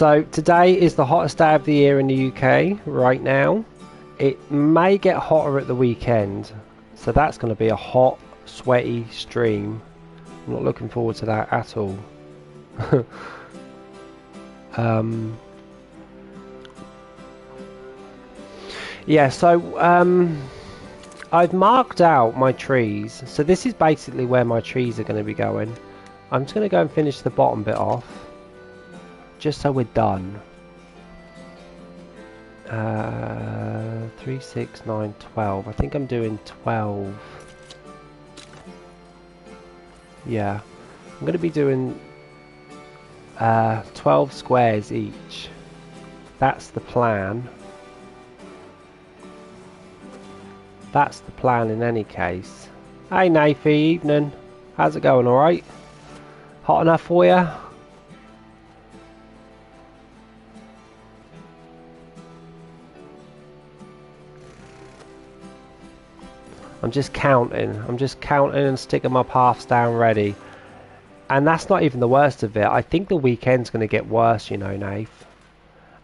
So today is the hottest day of the year in the UK right now. It may get hotter at the weekend, so that's going to be a hot, sweaty stream. I'm not looking forward to that at all. Yeah, so I've marked out my trees. So this is basically where my trees are going to be going. I'm just going to go and finish the bottom bit off, just so we're done. 3, 6, 9, 12. I think I'm doing 12. Yeah, I'm going to be doing 12 squares each. That's the plan. That's the plan in any case. Hey Nathy, evening. How's it going, alright? Hot enough for you? I'm just counting and sticking my paths down ready. And that's not even the worst of it. I think the weekend's going to get worse, you know, Nath.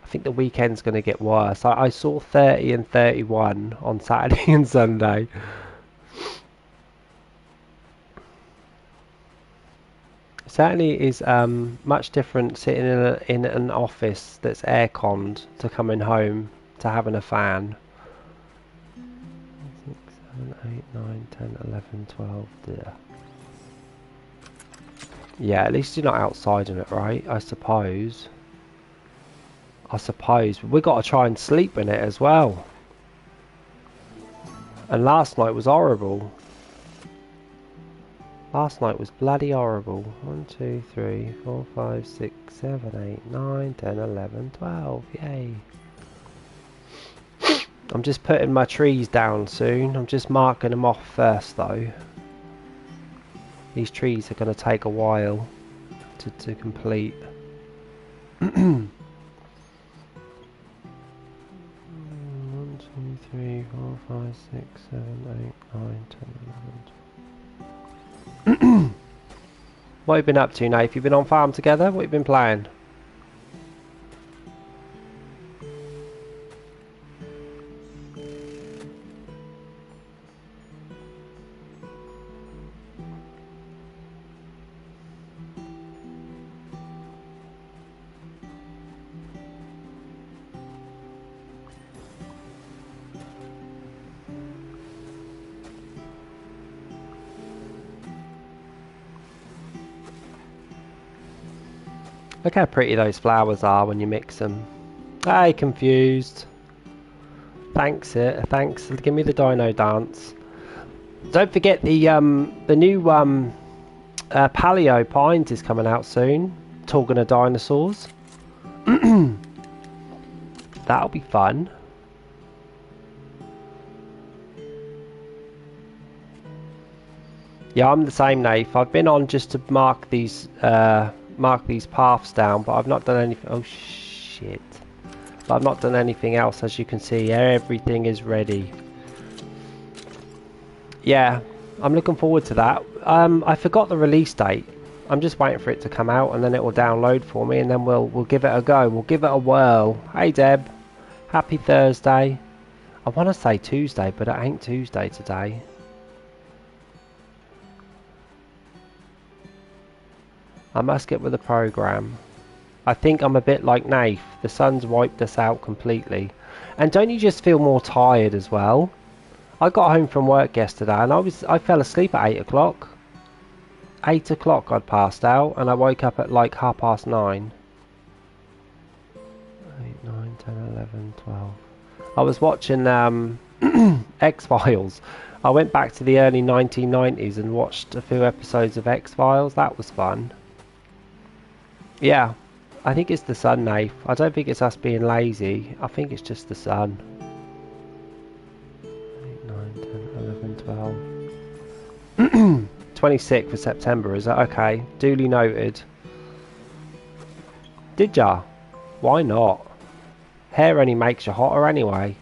I think the weekend's going to get worse. I saw 30 and 31 on Saturday and Sunday. Certainly is much different sitting in an office that's air-conned to coming home to having a fan. 6, 7, 8, 9, 10, 11, 12, dear. Yeah, at least you're not outside in it, right? I suppose. But we've got to try and sleep in it as well. And last night was horrible. Last night was bloody horrible. 1, 2, 3, 4, 5, 6, 7, 8, 9, 10, 11, 12. Yay. I'm just putting my trees down soon. I'm just marking them off first though. These trees are going to take a while to complete. 1, 2, 3, 4, 5, 6, 7, 8, 9, 10, 11, 12. What have you been up to, Nate? You been on Farm Together? What have you been playing? Look how pretty those flowers are when you mix them. Hey, confused. Thanks, thanks. Give me the dino dance. Don't forget the new Paleo Pines is coming out soon. Talking of dinosaurs. That'll be fun. Yeah, I'm the same, Nath. I've been on just to mark these paths down, but I've not done anything. Oh shit! But I've not done anything else. As you can see, everything is ready. Yeah, I'm looking forward to that. I forgot the release date. I'm just waiting for it to come out, and then it will download for me, and then we'll give it a go. We'll give it a whirl. Hey Deb, happy Thursday. I want to say Tuesday, but it ain't Tuesday today. I must get with the program. I think I'm a bit like Nath. The sun's wiped us out completely. And don't you just feel more tired as well? I got home from work yesterday and I fell asleep at 8 o'clock. 8 o'clock I'd passed out and I woke up at like 9:30. 8, 9, 10, 11, 12. I was watching X-Files. I went back to the early 1990s and watched a few episodes of X-Files. That was fun. Yeah, I think it's the sun, Nath. I don't think it's us being lazy. I think it's just the sun. 8, 9, 10, 11, 12. 26th of September, is that okay? Duly noted. Did ya? Why not? Hair only makes you hotter anyway.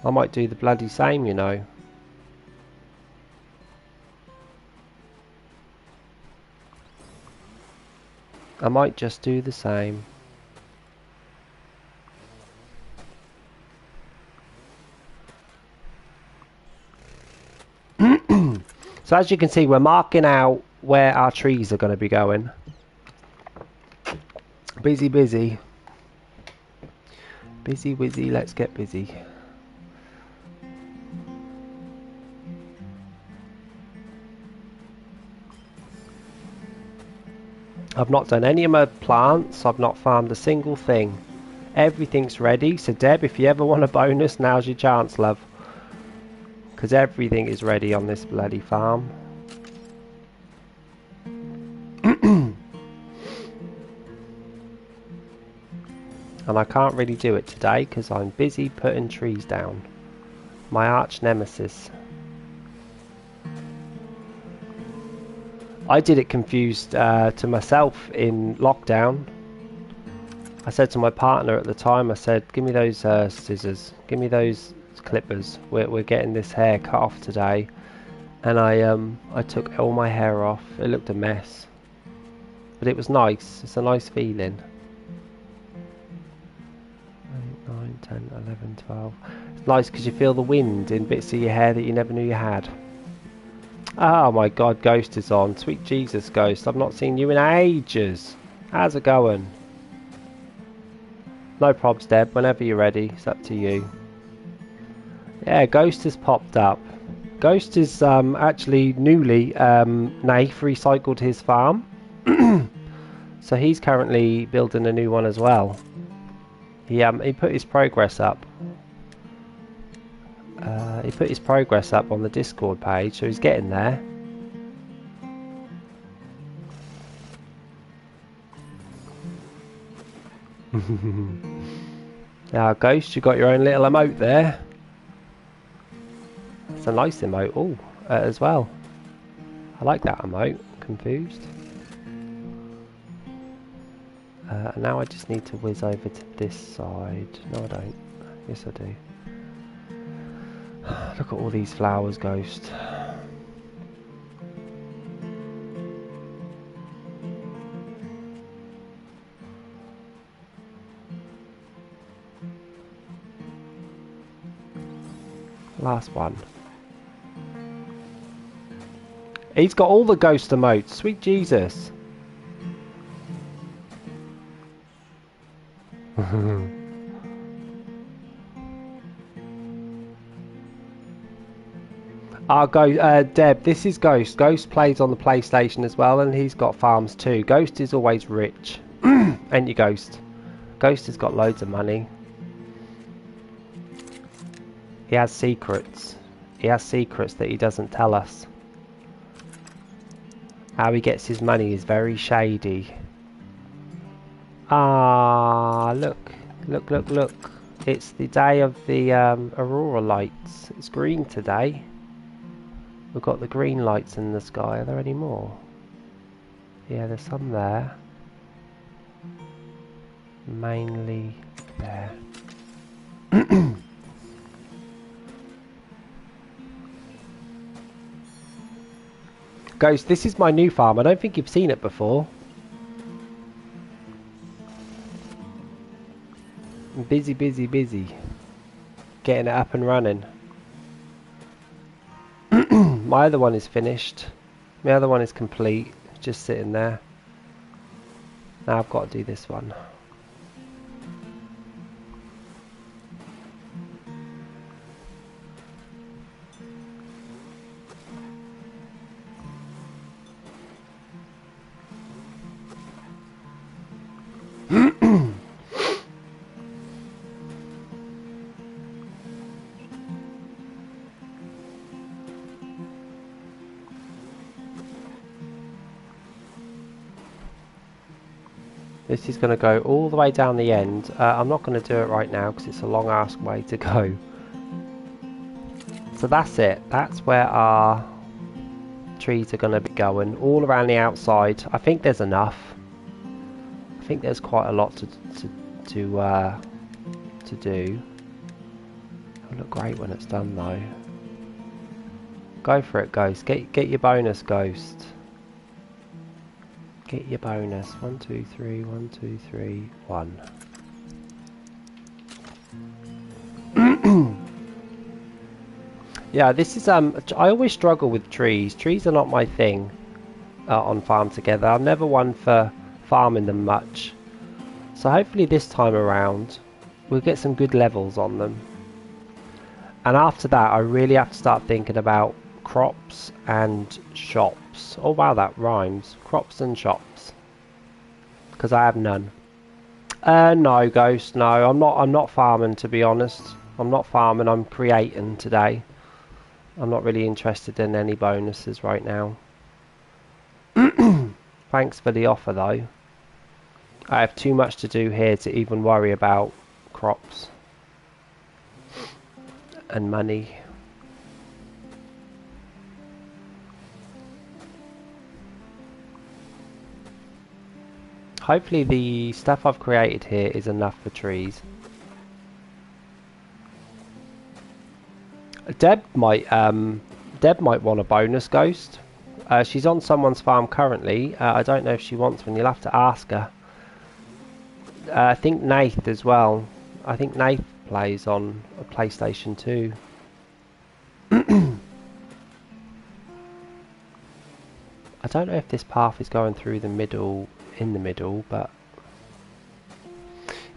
I might do the bloody same, you know. I might just do the same. So as you can see, we're marking out where our trees are going to be going. Busy, busy. Busy, busy, let's get busy. I've not done any of my plants, I've not farmed a single thing. Everything's ready, so Deb, if you ever want a bonus, now's your chance, love. Because everything is ready on this bloody farm. And I can't really do it today because I'm busy putting trees down. My arch nemesis. I did it confused to myself in lockdown. I said to my partner at the time, I said, give me those scissors, give me those clippers. We're getting this hair cut off today. And I took all my hair off. It looked a mess. But it was nice. It's a nice feeling. 8, 9, 10, 11, 12. It's nice because you feel the wind in bits of your hair that you never knew you had. Oh my god, Ghost is on. Sweet Jesus, Ghost. I've not seen you in ages. How's it going? No probs, Deb. Whenever you're ready, it's up to you. Yeah, Ghost has popped up. Ghost is actually newly Nath recycled his farm. So he's currently building a new one as well. He put his progress up. He put his progress up on the Discord page, so he's getting there. Now, Ghost, you got your own little emote there. It's a nice emote, as well. I like that emote. Confused. Now I just need to whiz over to this side. No, I don't. Yes, I do. Look at all these flowers, Ghost. Last one. He's got all the Ghost emotes. Sweet Jesus. Deb, this is Ghost. Ghost plays on the PlayStation as well, and he's got farms too. Ghost is always rich. Ain't you, Ghost? Ghost has got loads of money. He has secrets. He has secrets that he doesn't tell us. How he gets his money is very shady. Ah, look. Look, look, look. It's the day of the aurora lights. It's green today. We've got the green lights in the sky. Are there any more? Yeah, there's some there. Mainly there. Ghost, this is my new farm. I don't think you've seen it before. I'm busy, busy, busy. Getting it up and running. My other one is finished. My other one is complete. Just sitting there. Now I've got to do this one. This is going to go all the way down the end. I'm not going to do it right now because it's a long ass way to go. So that's it. That's where our trees are going to be going. All around the outside. I think there's enough. I think there's quite a lot to do. It'll look great when it's done though. Go for it, Ghost. Get your bonus, Ghost. Get your bonus. 1, 2, 3, 1, 2, 3, 1. Yeah, this is I always struggle with trees. Trees are not my thing on Farm Together. I'm never one for farming them much. So hopefully this time around we'll get some good levels on them. And after that I really have to start thinking about crops and shops. Oh wow, that rhymes. Crops and shops. Because I have none. No, Ghost, no. I'm not farming, to be honest. I'm not farming, I'm creating today. I'm not really interested in any bonuses right now. Thanks for the offer though. I have too much to do here to even worry about crops and money. Hopefully the stuff I've created here is enough for trees. Deb might want a bonus, Ghost. She's on someone's farm currently. I don't know if she wants one. You'll have to ask her. I think Nath as well. I think Nath plays on a PlayStation 2. I don't know if this path is going through the middle, in the middle, but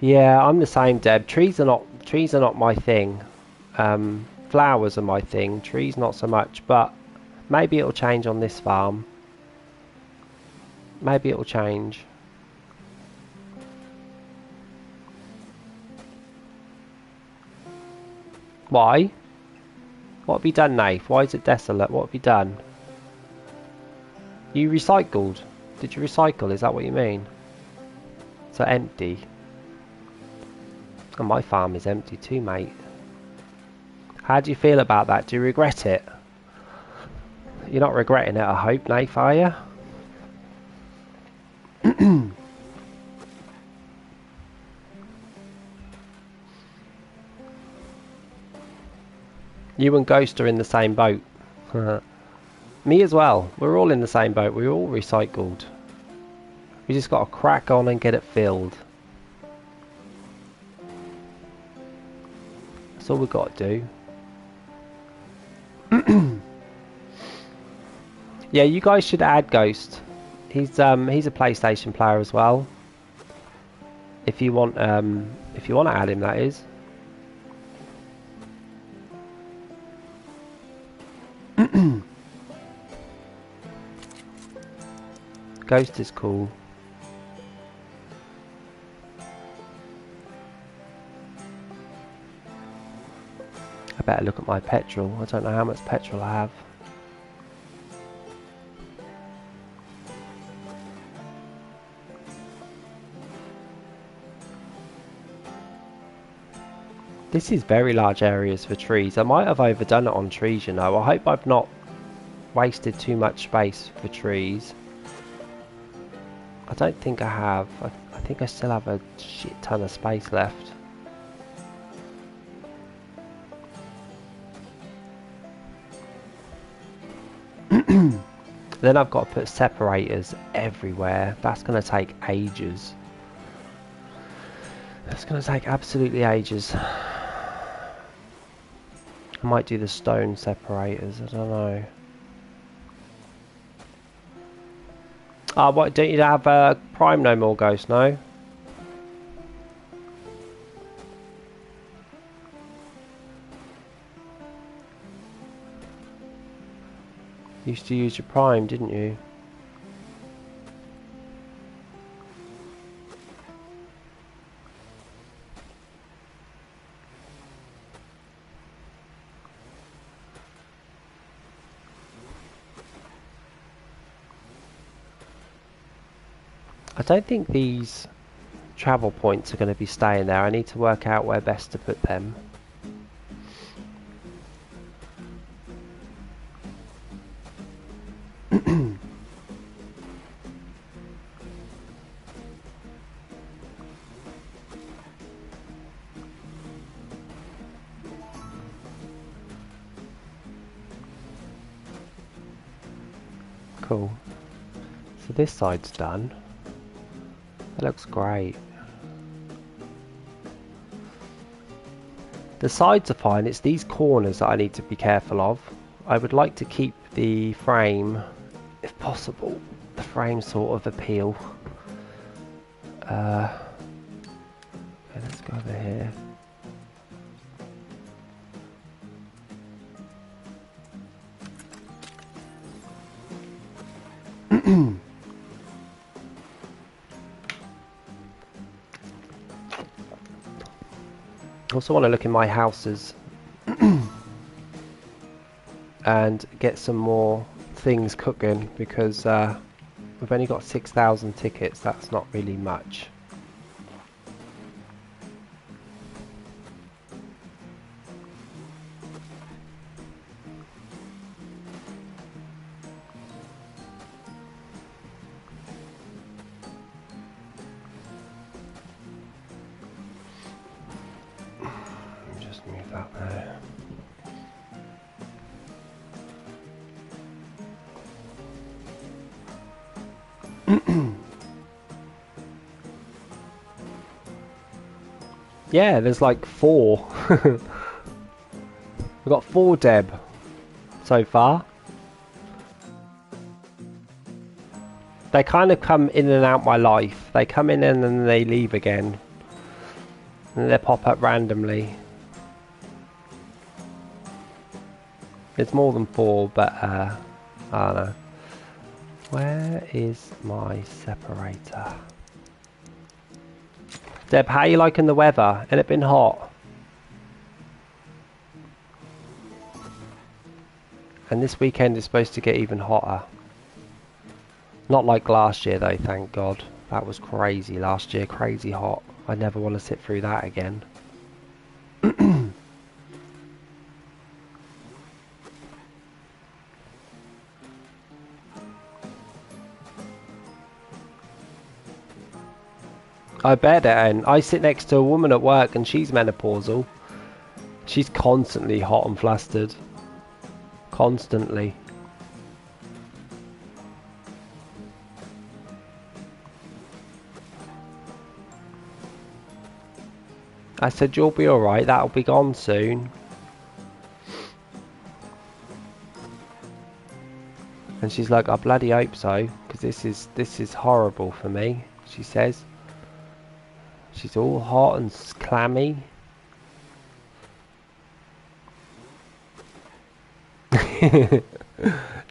yeah, I'm the same, Deb. Trees are not my thing. Flowers are my thing. Trees not so much, but maybe it'll change on this farm. Maybe it'll change. Why? What have you done, Nath? Why is it desolate? What have you done? You recycled. Did you recycle? Is that what you mean? So empty. And my farm is empty too, mate. How do you feel about that? Do you regret it? You're not regretting it, I hope, Nath, are you? You and Ghost are in the same boat. Me as well. We're all in the same boat. We're all recycled. We just got to crack on and get it filled. That's all we've got to do. Yeah, you guys should add Ghost. He's a PlayStation player as well. If you want to add him, that is. Ghost is cool. I better look at my petrol. I don't know how much petrol I have. This is very large areas for trees. I might have overdone it on trees, you know. I hope I've not wasted too much space for trees. I don't think I have. I think I still have a shit ton of space left. Then I've got to put separators everywhere. That's going to take ages. That's going to take absolutely ages. I might do the stone separators, I don't know. Ah, what, don't you have Prime no more, Ghost, no? You used to use your Prime, didn't you? I don't think these travel points are going to be staying there. I need to work out where best to put them. Cool. So this side's done. That looks great. The sides are fine, it's these corners that I need to be careful of. I would like to keep the frame, if possible, the frame sort of appeal. Okay, let's go over here. I also want to look in my houses and get some more things cooking, because we've only got 6,000 tickets. That's not really much. Just move that there. Yeah, there's like 4. We've got 4 Deb so far. They kind of come in and out my life. They come in and then they leave again. And they pop up randomly. It's more than 4, but I don't know. Where is my separator? Deb, how you liking the weather? Ain't it been hot? And this weekend is supposed to get even hotter. Not like last year though, thank God. That was crazy last year, crazy hot. I never want to sit through that again. I bet it, and I sit next to a woman at work and she's menopausal. She's constantly hot and flustered. Constantly. I said, you'll be alright, that'll be gone soon. And she's like, I bloody hope so, because this is horrible for me, she says. She's all hot and clammy.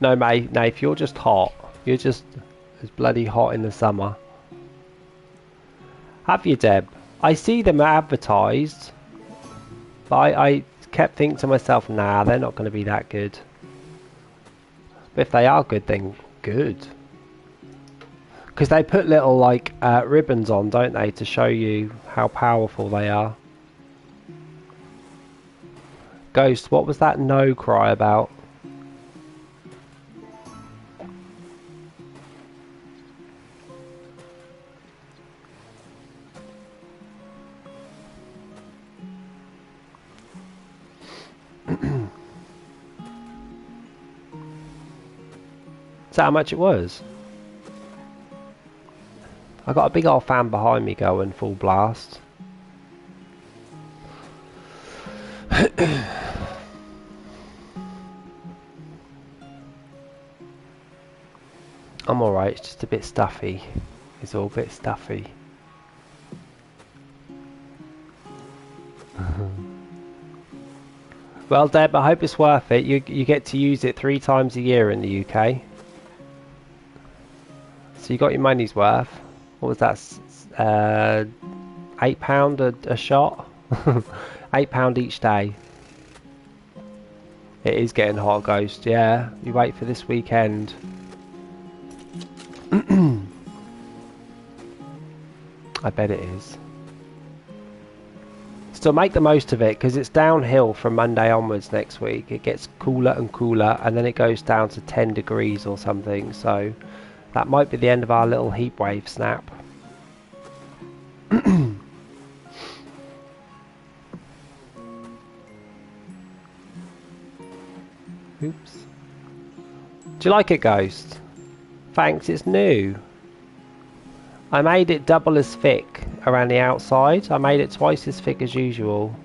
No, mate, no, if you're just hot, you're just as bloody hot in the summer. Have you, Deb? I see them advertised, but I kept thinking to myself, nah, they're not going to be that good. But if they are good, then good. Because they put little like ribbons on, don't they, to show you how powerful they are. Ghost, what was that no cry about? Is that how much it was? I got a big old fan behind me going full blast. I'm alright, it's just a bit stuffy. It's all a bit stuffy. Well, Deb, I hope it's worth it. You get to use it 3 times a year in the UK. So you got your money's worth. What was that? £8 a shot? £8 each day. It is getting hot, Ghost. Yeah, you wait for this weekend. I bet it is. Still make the most of it, because it's downhill from Monday onwards next week. It gets cooler and cooler, and then it goes down to 10 degrees or something. So that might be the end of our little heat wave snap. Oops. Do you like it, Ghost? Thanks, it's new. I made it double as thick around the outside. I made it twice as thick as usual.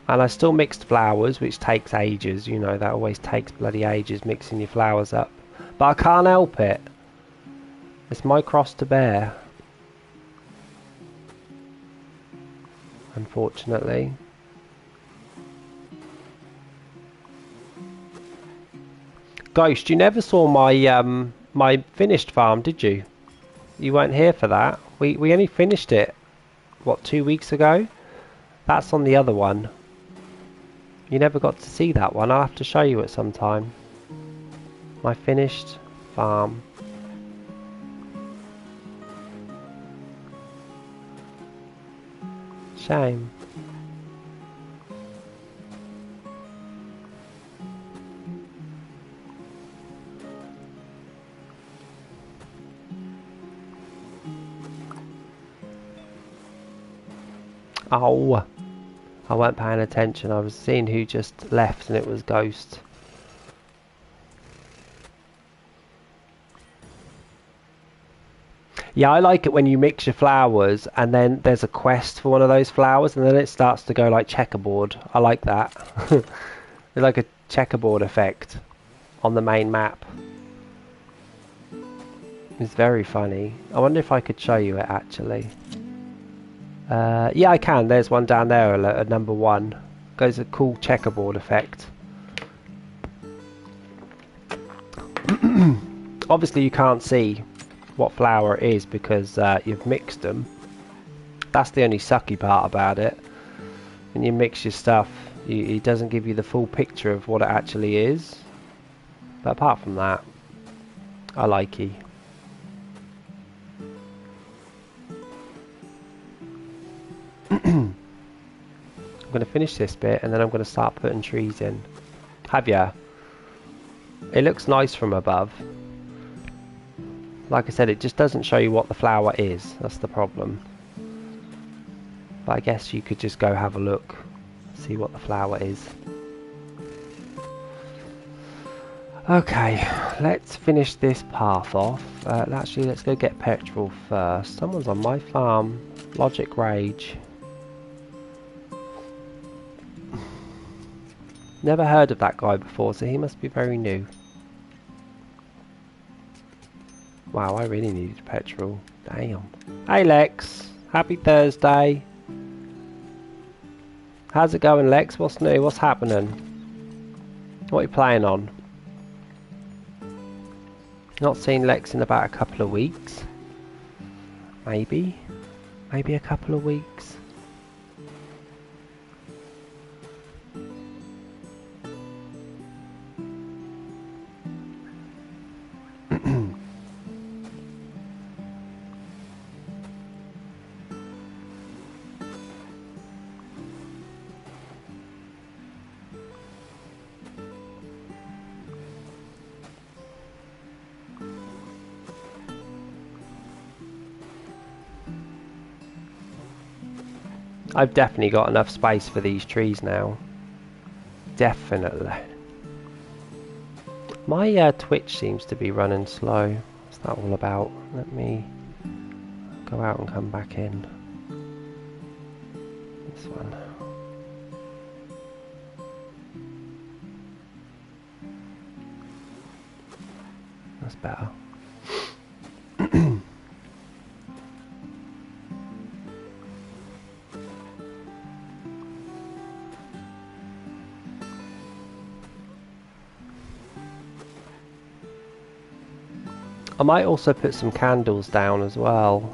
And I still mixed flowers, which takes ages. You know, that always takes bloody ages, mixing your flowers up. But I can't help it. It's my cross to bear. Unfortunately. Ghost, you never saw my my finished farm, did you? You weren't here for that. We only finished it, what, 2 weeks ago? That's on the other one. You never got to see that one. I'll have to show you it sometime. My finished farm. Shame. Oh, I weren't paying attention. I was seeing who just left and it was Ghost. Yeah, I like it when you mix your flowers and then there's a quest for one of those flowers and then it starts to go like checkerboard. I like that. It's like a checkerboard effect on the main map. It's very funny. I wonder if I could show you it actually. Yeah, I can. There's one down there at number 1. Goes a cool checkerboard effect. Obviously you can't see what flower it is because you've mixed them. That's the only sucky part about it. When you mix your stuff, it doesn't give you the full picture of what it actually is. But apart from that, I like it. I'm going to finish this bit and then I'm going to start putting trees in. Have ya? It looks nice from above. Like I said, it just doesn't show you what the flower is. That's the problem. But I guess you could just go have a look, see what the flower is. Okay, let's finish this path off. Actually, let's go get petrol first. Someone's on my farm. Logic Rage. Never heard of that guy before, so he must be very new. Wow, I really needed petrol. Damn. Hey Lex, happy Thursday. How's it going, Lex? What's new? What's happening? What are you playing on? Not seen Lex in about a couple of weeks. Maybe a couple of weeks. I've definitely got enough space for these trees now. Definitely. My Twitch seems to be running slow. What's that all about? Let me go out and come back in. This one. That's better. I might also put some candles down as well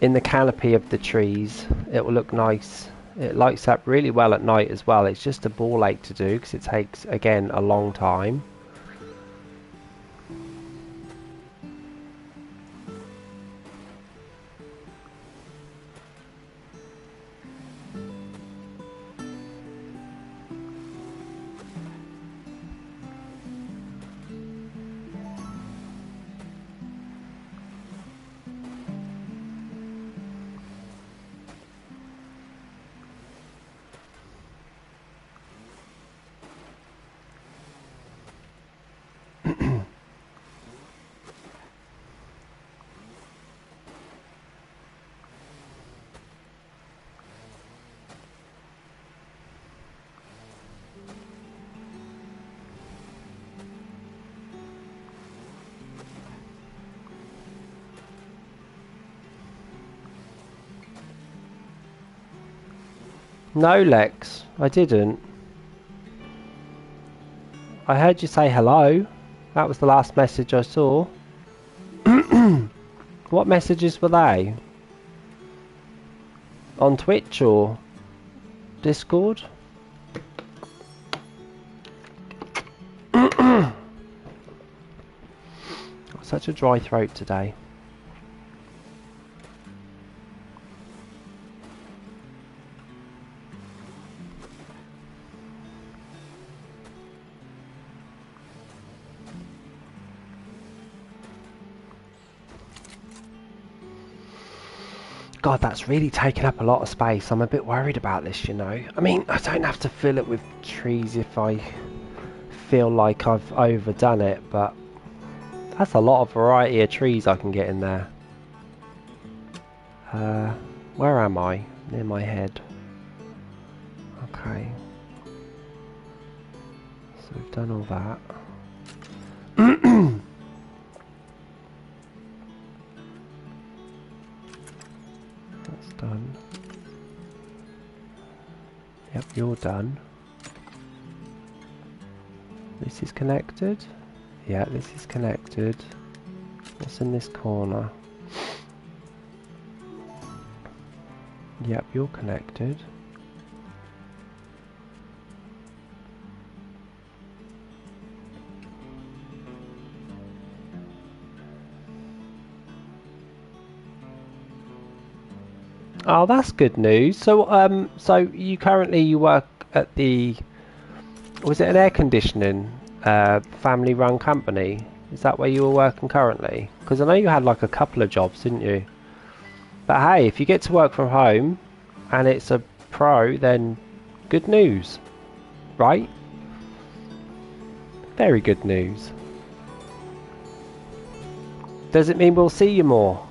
in the canopy of the trees. It will look nice. It lights up really well at night as well. It's just a ball ache to do because it takes, again, a long time. No, Lex, I didn't. I heard you say hello. That was the last message I saw. What messages were they? On Twitch or Discord? Such a dry throat today. God, that's really taken up a lot of space. I'm a bit worried about this, you know. I mean, I don't have to fill it with trees if I feel like I've overdone it, but that's a lot of variety of trees I can get in there. Where am I? Near my head. Okay. So we've done all that. That's done. Yep, you're done. This is connected. Yeah, this is connected. What's in this corner? Yep, you're connected. Oh, that's good news. So, so you work at the, was it an air conditioning family-run company? Is that where you were working currently? Because I know you had like a couple of jobs, didn't you? But hey, if you get to work from home and it's a pro, then good news, right? Very good news. Does it mean we'll see you more?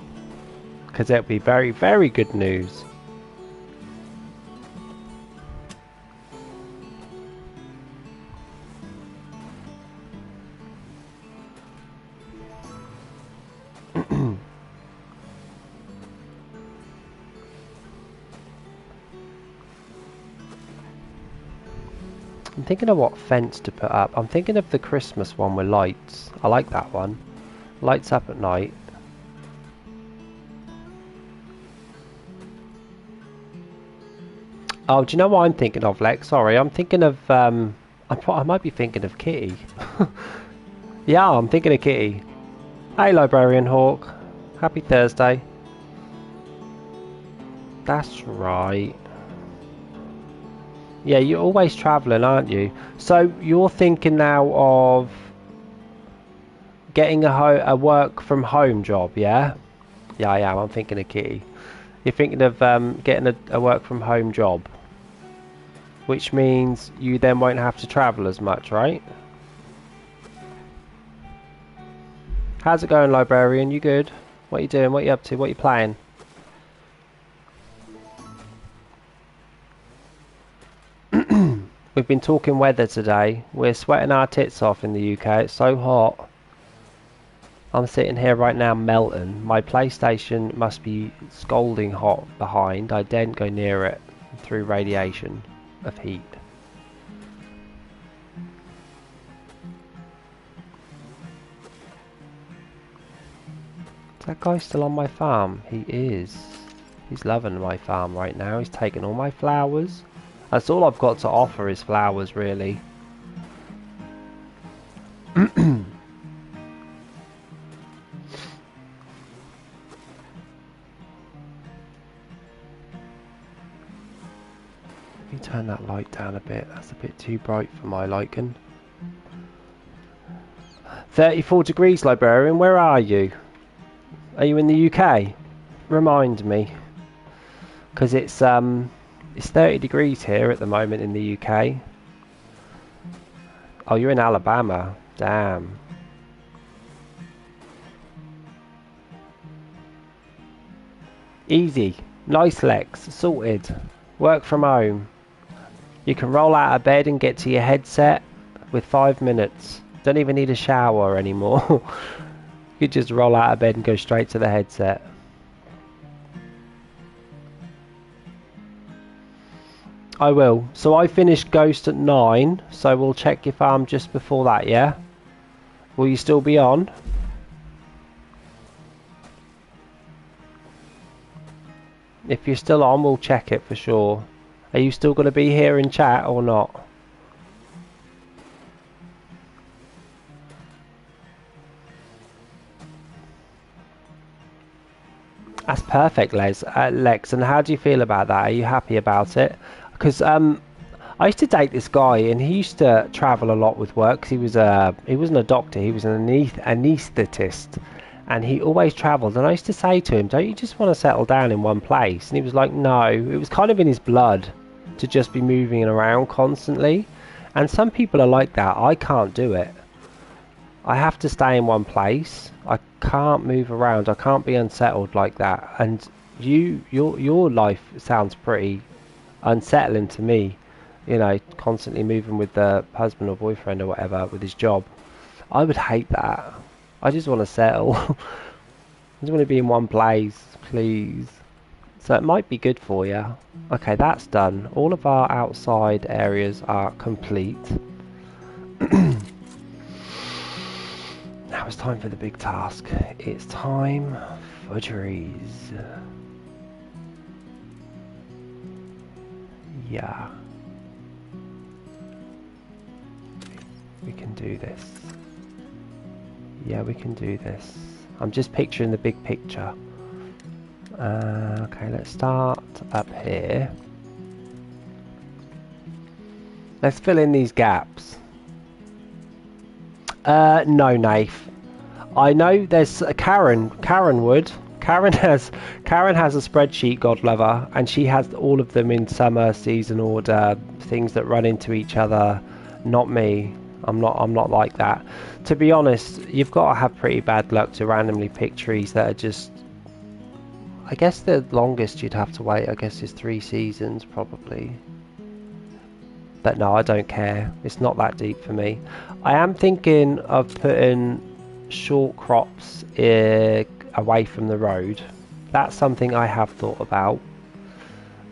Because it'll be very, very good news. I'm thinking of what fence to put up. I'm thinking of the Christmas one with lights. I like that one. Lights up at night. Oh, do you know what I'm thinking of, Lex? Sorry, I'm thinking of, I might be thinking of Kitty. Yeah, I'm thinking of Kitty. Hey, Librarian Hawk. Happy Thursday. That's right. Yeah, you're always travelling, aren't you? So you're thinking now of getting a work from home job, yeah? Yeah, I am. I'm thinking of Kitty. You're thinking of getting a work from home job, which means you then won't have to travel as much, right? How's it going, Librarian? You good? What are you doing? What are you up to? What are you playing? We've been talking weather today. We're sweating our tits off in the UK. It's so hot. I'm sitting here right now melting. My PlayStation must be scalding hot behind. I daren't go near it through radiation of heat. Is that guy still on my farm? He is. He's loving my farm right now. He's taking all my flowers. That's all I've got to offer is flowers, really. Let me turn that light down a bit. That's a bit too bright for my liking. 34 degrees, Librarian. Where are you? Are you in the UK? Remind me. Because it's 30 degrees here at the moment in the UK. Oh, you're in Alabama. Damn. Easy. Nice Lex. Sorted. Work from home. You can roll out of bed and get to your headset with 5 minutes. Don't even need a shower anymore. You just roll out of bed and go straight to the headset. I will. So I finished Ghost at 9, so we'll check your farm just before that, yeah? Will you still be on? If you're still on, we'll check it for sure. Are you still going to be here in chat or not? That's perfect, Lex. And how do you feel about that? Are you happy about it? Because I used to date this guy, and he used to travel a lot with work. 'Cause he wasn't a doctor, he was an anaesthetist, and he always travelled. And I used to say to him, "Don't you just want to settle down in one place?" And he was like, "No." It was kind of in his blood to just be moving around constantly. And some people are like that. I can't do it. I have to stay in one place. I can't move around. I can't be unsettled like that. And your life sounds pretty unsettling to me. You know, constantly moving with the husband or boyfriend or whatever with his job. I would hate that. I just want to settle. I just want to be in one place, please. So it might be good for you. Okay, that's done. All of our outside areas are complete. Now it's time for the big task. It's time for trees. Yeah. We can do this. Yeah, we can do this. I'm just picturing the big picture. Okay, let's start up here. Let's fill in these gaps. No, Nath. I know there's Karen. Karen would. Karen has a spreadsheet, God lover, and she has all of them in summer season order, things that run into each other. Not me. I'm not like that. To be honest, you've got to have pretty bad luck to randomly pick trees that are just. I guess the longest you'd have to wait, I guess, is 3 seasons probably. But no, I don't care. It's not that deep for me. I am thinking of putting short crops away from the road. That's something I have thought about.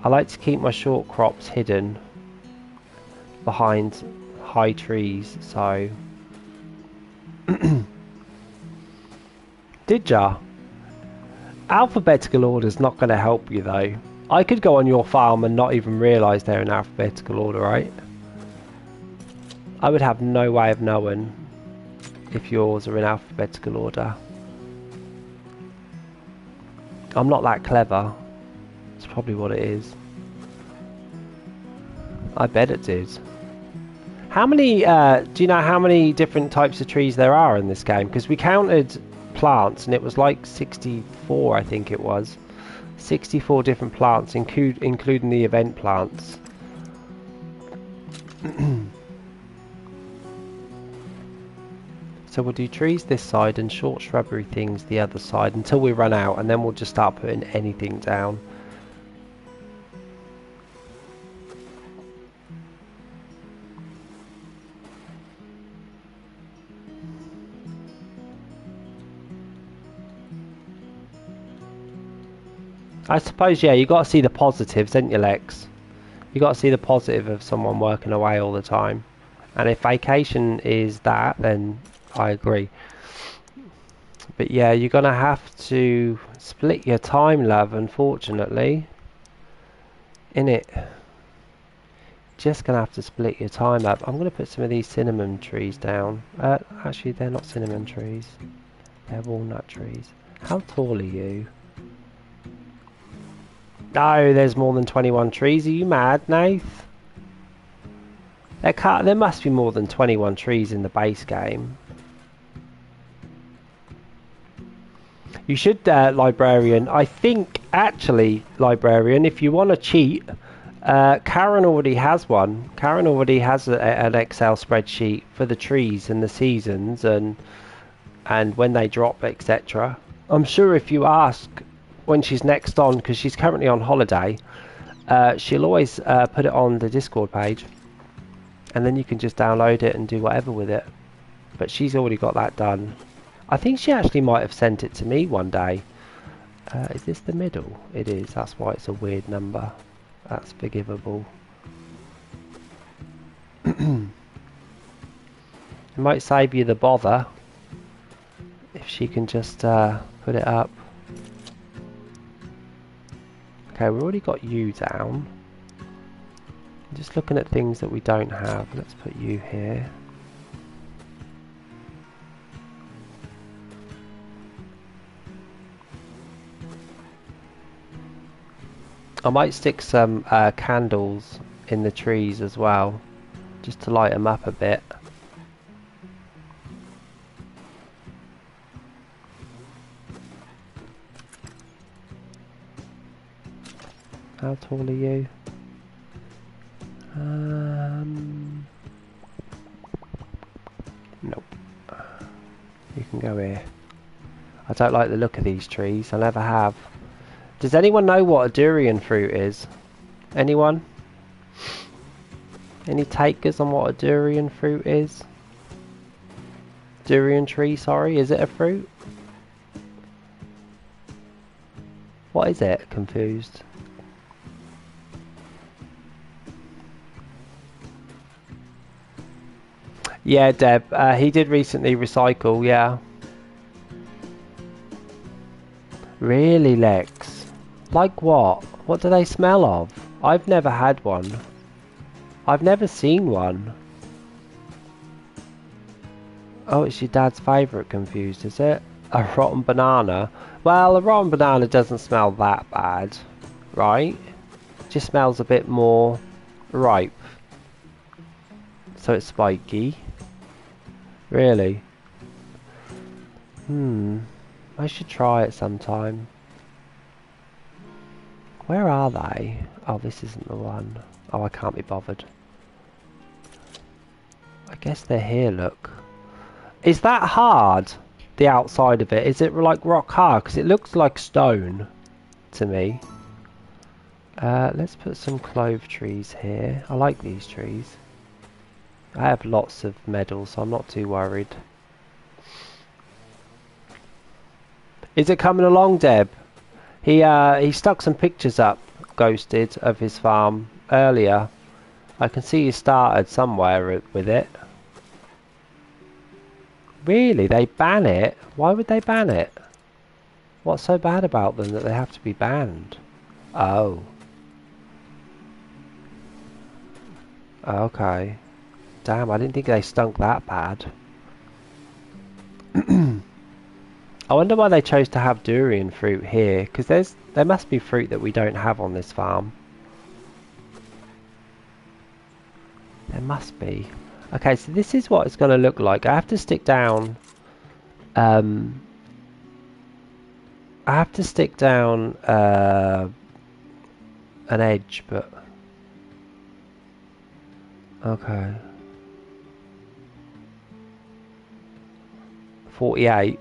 I like to keep my short crops hidden behind high trees, so... Did ya? Alphabetical order's not going to help you though. I could go on your farm and not even realise they're in alphabetical order, right? I would have no way of knowing if yours are in alphabetical order. I'm not that clever. It's probably what it is. I bet it did. How many, do you know how many different types of trees there are in this game? Because we counted plants and it was like 64, I think it was. 64 different plants, including the event plants. So we'll do trees this side and short shrubbery things the other side until we run out, and then we'll just start putting anything down. I suppose, yeah, you got to see the positives, didn't you, Lex? You got to see the positive of someone working away all the time. And if vacation is that, then I agree. But yeah, you're going to have to split your time, love, unfortunately. Innit? Just going to have to split your time up. I'm going to put some of these cinnamon trees down. Actually, they're not cinnamon trees. They're walnut trees. How tall are you? No, there's more than 21 trees. Are you mad, Nath? There must be more than 21 trees in the base game. You should, Librarian. I think, actually, Librarian, if you want to cheat, Karen already has one. Karen already has an Excel spreadsheet for the trees and the seasons and when they drop, etc. I'm sure if you ask when she's next on, because she's currently on holiday, she'll always put it on the Discord page, and then you can just download it and do whatever with it. But she's already got that done. I think she actually might have sent it to me one day. Is this the middle? It is. That's why it's a weird number. That's forgivable. It might save you the bother if she can just put it up. Okay, we've already got you down. Just looking at things that we don't have. Let's put you here. I might stick some candles in the trees as well, just to light them up a bit. How tall are you? Nope. You can go here. I don't like the look of these trees. I never have. Does anyone know what a durian fruit is? Anyone? Any takers on what a durian fruit is? Durian tree, sorry. Is it a fruit? What is it? Confused. Yeah, Deb. He did recently recycle, yeah. Really, Lex? Like what? What do they smell of? I've never had one. I've never seen one. Oh, it's your dad's favourite, confused, is it? A rotten banana? Well, a rotten banana doesn't smell that bad, right? It just smells a bit more ripe. So it's spiky. Really? I should try it sometime. Where are they? Oh, this isn't the one. Oh, I can't be bothered. I guess they're here, look. Is that hard? The outside of it? Is it like rock hard? Because it looks like stone to me. Let's put some clove trees here. I like these trees. I have lots of medals, so I'm not too worried. Is it coming along, Deb? He stuck some pictures up, Ghosted, of his farm earlier. I can see he started somewhere with it. Really? They ban it? Why would they ban it? What's so bad about them that they have to be banned? Oh. Okay. Damn, I didn't think they stunk that bad. I wonder why they chose to have durian fruit here, because there must be fruit that we don't have on this farm. There must be. Okay, so this is what it's going to look like. I have to stick down an edge, but okay. 48.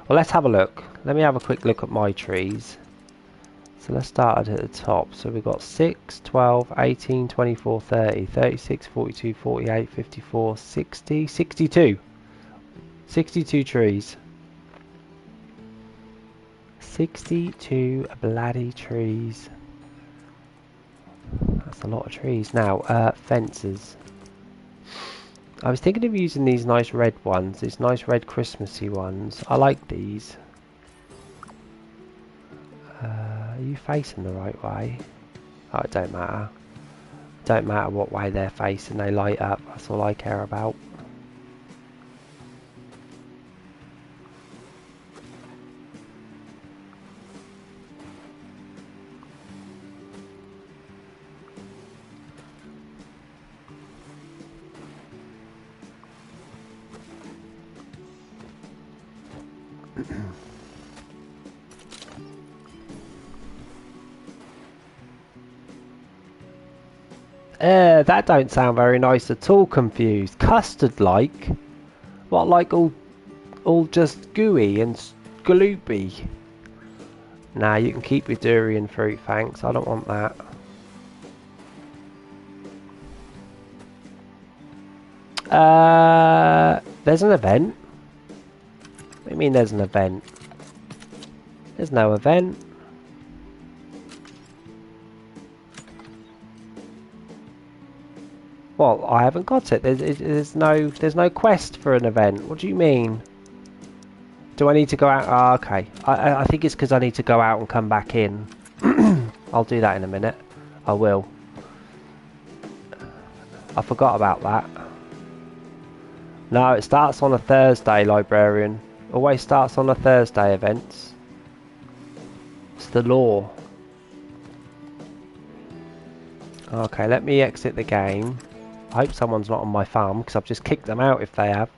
Well, let's have a look. Let me have a quick look at my trees. So let's start at the top. So we've got 6, 12, 18, 24, 30, 36, 42, 48, 54, 60, 62. 62 trees. 62 bloody trees. That's a lot of trees. Now, fences. I was thinking of using these nice red ones, these nice red Christmassy ones. I like these. Are you facing the right way? Oh, it don't matter. It don't matter what way they're facing, they light up. That's all I care about. That don't sound very nice at all, confused. Custard-like? What, like all just gooey and gloopy? Nah, you can keep your durian fruit, thanks. I don't want that. There's an event? What do you mean there's an event? There's no event. Well, I haven't got it. There's no quest for an event. What do you mean? Do I need to go out? Ah, okay. I think it's because I need to go out and come back in. I'll do that in a minute. I will. I forgot about that. No, it starts on a Thursday, librarian. Always starts on a Thursday, events. It's the law. Okay, let me exit the game. I hope someone's not on my farm, because I've just kicked them out if they have.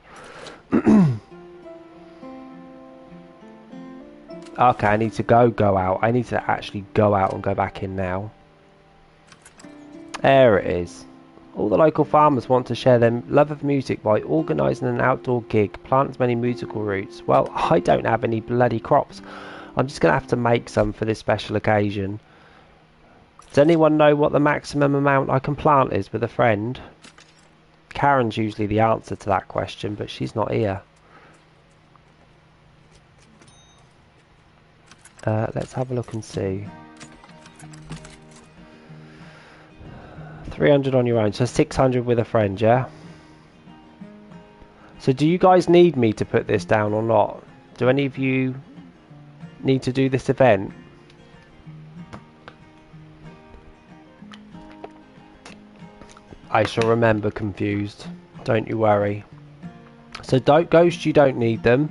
Okay, I need to go out. I need to actually go out and go back in now. There it is. All the local farmers want to share their love of music by organising an outdoor gig. Plant as many musical roots. Well, I don't have any bloody crops. I'm just going to have to make some for this special occasion. Does anyone know what the maximum amount I can plant is with a friend? Karen's usually the answer to that question, but she's not here. Let's have a look and see. 300 on your own, so 600 with a friend, yeah? So do you guys need me to put this down or not? Do any of you need to do this event? I shall remember confused. Don't you worry. So Ghost, you don't need them.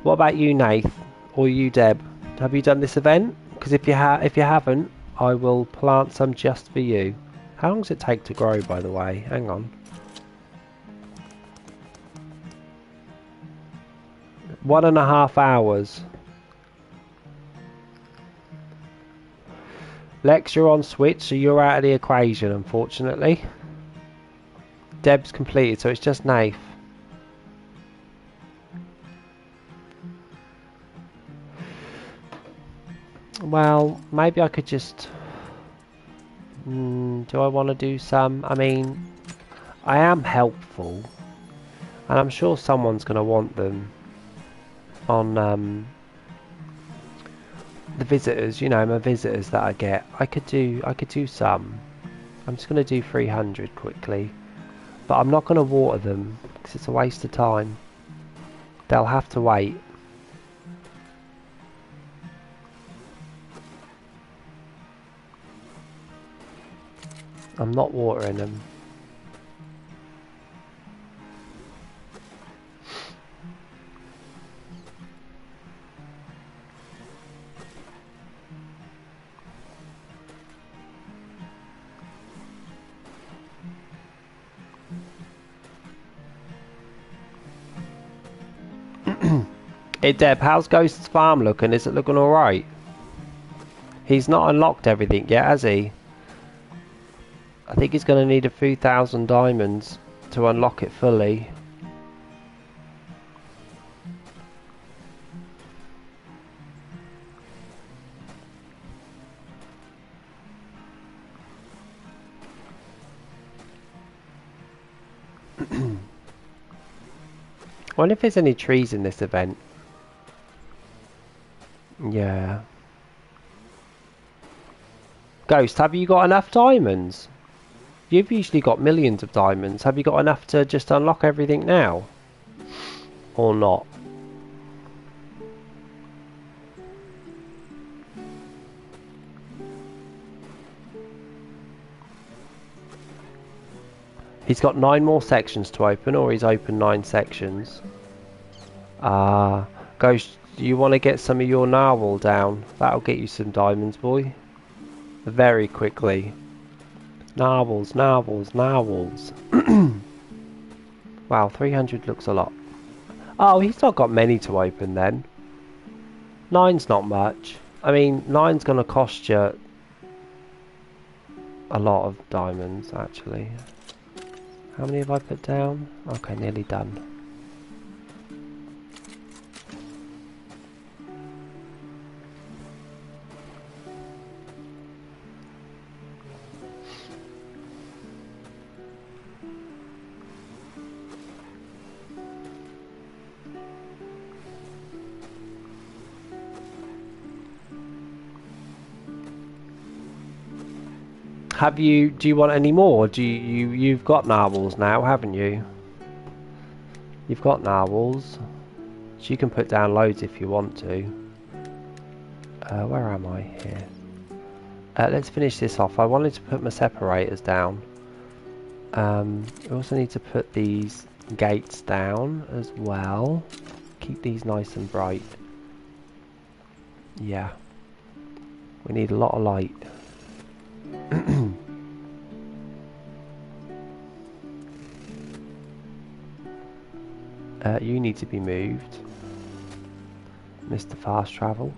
What about you, Nath? Or you, Deb? Have you done this event? Because if you haven't, I will plant some just for you. How long does it take to grow, by the way? Hang on. 1.5 hours. Lex, you're on Switch, so you're out of the equation, unfortunately. Deb's completed, so it's just Nath. Well, maybe I could just... do I want to do some? I mean, I am helpful. And I'm sure someone's going to want them on the visitors, you know, my visitors that I get. I could do some. I'm just going to do 300 quickly. But I'm not going to water them because it's a waste of time. They'll have to wait. I'm not watering them. Hey Deb, how's Ghost's farm looking? Is it looking alright? He's not unlocked everything yet, has he? I think he's going to need a few thousand diamonds to unlock it fully. I wonder if there's any trees in this event. Yeah. Ghost, have you got enough diamonds? You've usually got millions of diamonds. Have you got enough to just unlock everything now? Or not? He's got 9 more sections to open, or he's opened 9 sections. Ghost, you want to get some of your narwhal down? That'll get you some diamonds, boy. Very quickly. Narwhals, narwhals, narwhals. Wow, 300 looks a lot. Oh, he's not got many to open then. 9's not much. I mean, 9's going to cost you a lot of diamonds, actually. How many have I put down? Okay, nearly done. Do you want any more? You've got narwhals now, haven't you? You've got narwhals. So you can put down loads if you want to. Where am I here? Let's finish this off. I wanted to put my separators down. We also need to put these gates down as well. Keep these nice and bright. Yeah. We need a lot of light. You need to be moved, Mr. Fast Travel.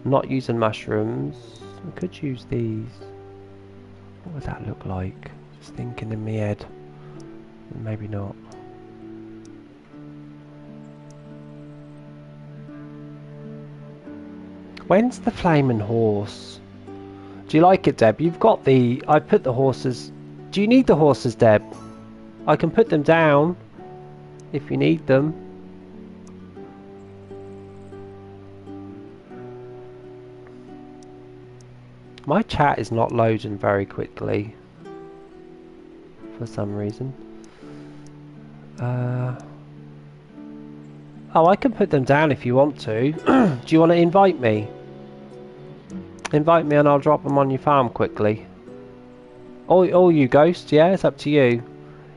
Not using mushrooms. I could use these. What would that look like? Just thinking in my head. Maybe not. When's the flaming horse? Do you like it, Deb? You've got the... I put the horses... Do you need the horses, Deb? I can put them down if you need them. My chat is not loading very quickly for some reason. Oh, I can put them down if you want to. Do you want to invite me? Invite me and I'll drop them on your farm quickly. All you Ghost, yeah, it's up to you.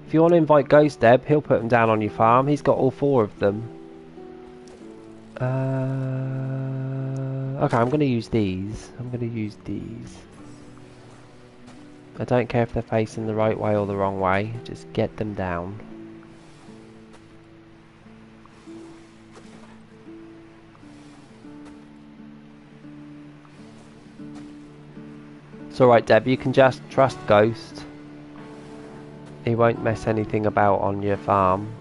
If you want to invite Ghost Deb, he'll put them down on your farm. He's got all 4 of them. Okay, I'm going to use these. I don't care if they're facing the right way or the wrong way. Just get them down. It's alright, Deb, you can just trust Ghost. He won't mess anything about on your farm.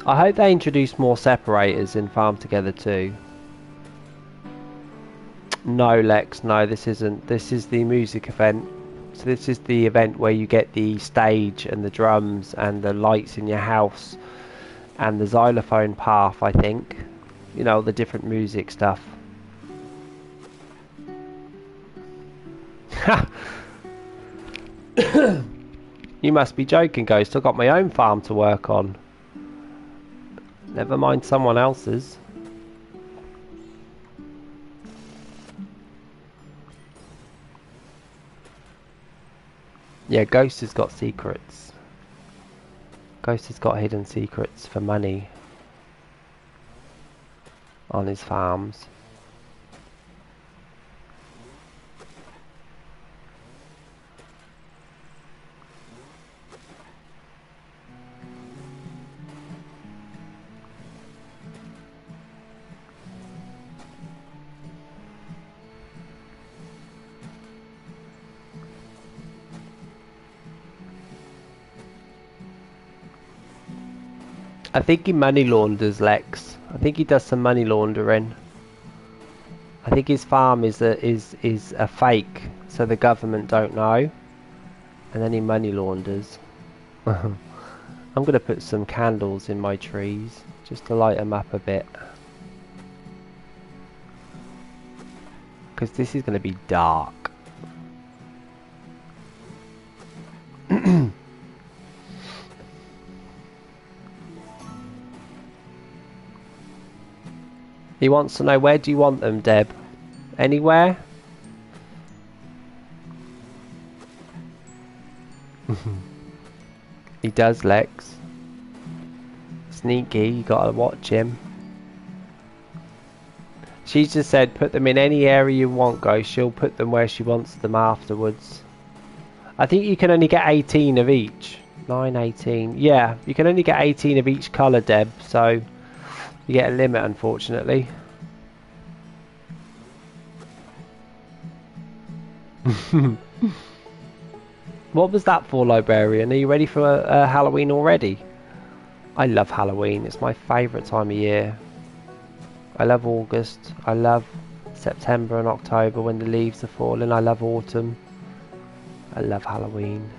I hope they introduce more separators in Farm Together too. No, Lex, no, this isn't. This is the music event. So this is the event where you get the stage and the drums and the lights in your house and the xylophone path, I think. You know, the different music stuff. You must be joking, Ghost. I've got my own farm to work on. Never mind someone else's. Yeah, Ghost has got secrets. Ghost has got hidden secrets for money on his farms. I think he money launders, Lex. I think he does some money laundering. I think his farm is a fake, so the government don't know. And then he money launders. I'm gonna put some candles in my trees just to light them up a bit. Because this is gonna be dark. He wants to know, where do you want them, Deb? Anywhere? He does, Lex. Sneaky, you gotta watch him. She just said put them in any area you want, Ghost. She'll put them where she wants them afterwards. I think you can only get 18 of each. 9, 18. Yeah, you can only get 18 of each colour, Deb, so you get a limit, unfortunately. What was that for, Librarian? Are you ready for Halloween already? I love Halloween. It's my favourite time of year. I love August. I love September and October when the leaves are falling. I love autumn. I love Halloween.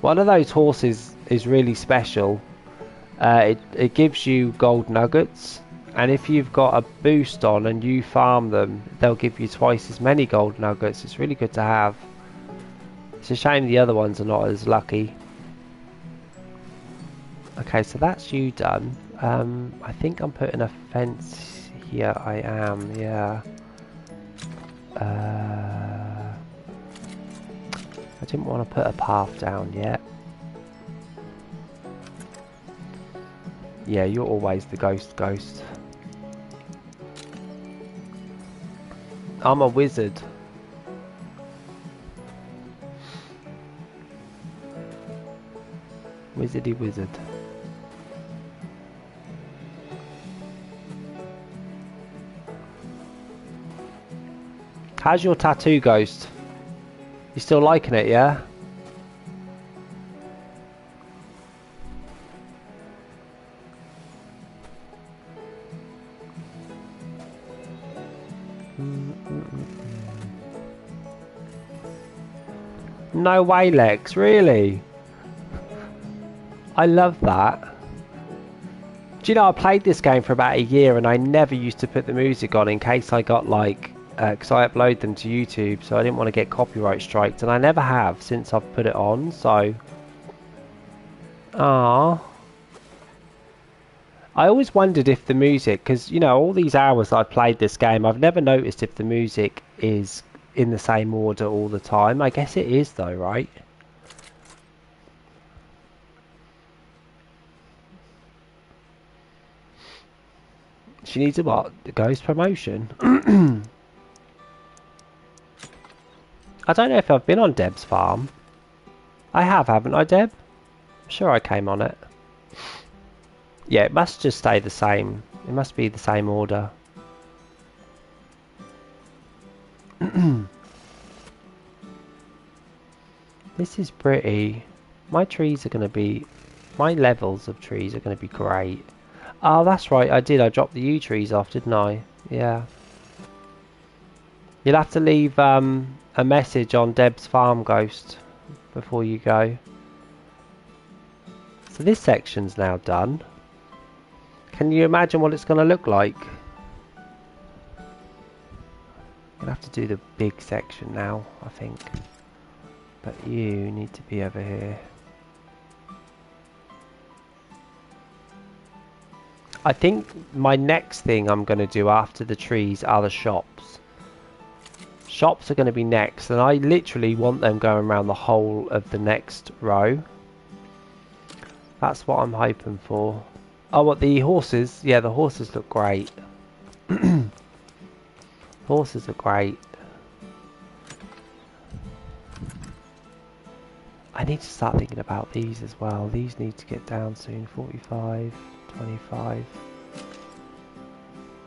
One of those horses is really special. It gives you gold nuggets, and if you've got a boost on and you farm them, they'll give you twice as many gold nuggets. It's really good to have. It's a shame the other ones are not as lucky. Okay, so that's you done. I think I'm putting a fence here. I am, yeah. I didn't want to put a path down yet. Yeah, you're always the ghost. I'm a wizard. Wizardy wizard. How's your tattoo, Ghost? You still liking it, yeah? No way, Lex, really? I love that. Do you know, I played this game for about a year and I never used to put the music on in case I got like, because I upload them to YouTube, so I didn't want to get copyright striked, and I never have since I've put it on, so... Ah. I always wondered if the music, because, you know, all these hours I've played this game, I've never noticed if the music is in the same order all the time. I guess it is though, right? She needs a what? The ghost promotion? I don't know if I've been on Deb's farm. I have, haven't I, Deb? I'm sure I came on it. Yeah, it must just stay the same. It must be the same order. This is pretty. My trees are going to be... My levels of trees are going to be great. Oh, that's right, I did. I dropped the yew trees off, didn't I? Yeah. You'll have to leave a message on Deb's farm, Ghost, before you go. So this section's now done. Can you imagine what it's going to look like? You'll have to do the big section now, I think. But you need to be over here. I think my next thing I'm going to do after the trees are the shops. Shops are going to be next, and I literally want them going around the whole of the next row. That's what I'm hoping for. Oh, what, the horses? Yeah, the horses look great. Horses are great. I need to start thinking about these as well. These need to get down soon. 45, 25,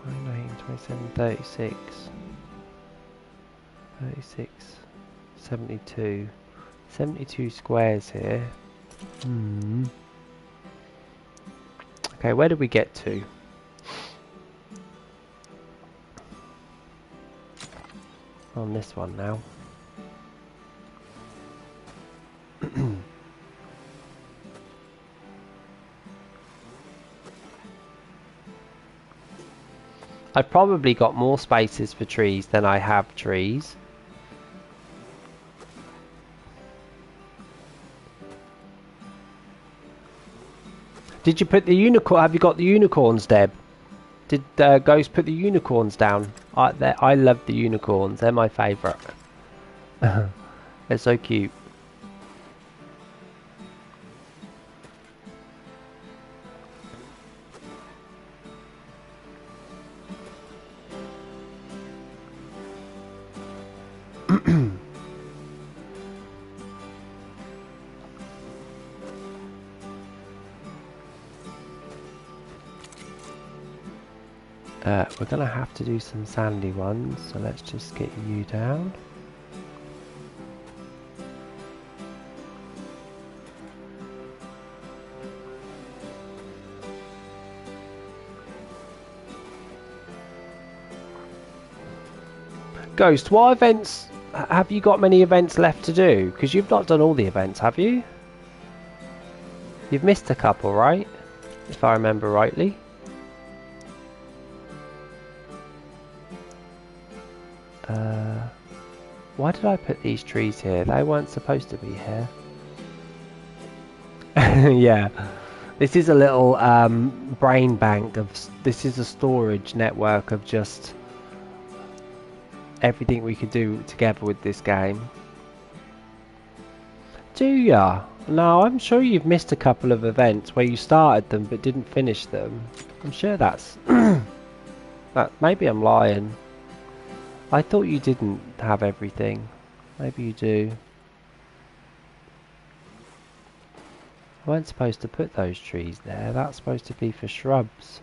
29, 27, 36, 36, 72. 72 squares here. Okay, where did we get to? On this one now. I've probably got more spaces for trees than I have trees. Did you put the unicorn? Have you got the unicorns, Deb? Did Ghost put the unicorns down? I love the unicorns. They're my favourite. They're so cute. We're going to have to do some sandy ones, so let's just get you down. Ghost, what events have you got? Many events left to do? Because you've not done all the events, have you? You've missed a couple, right? If I remember rightly. Why did I put these trees here? They weren't supposed to be here. Yeah. This is a little brain bank of... This is a storage network of just everything we could do together with this game. Do ya? No, I'm sure you've missed a couple of events where you started them but didn't finish them. I'm sure that's... maybe I'm lying. I thought you didn't have everything. Maybe you do. I weren't supposed to put those trees there. That's supposed to be for shrubs.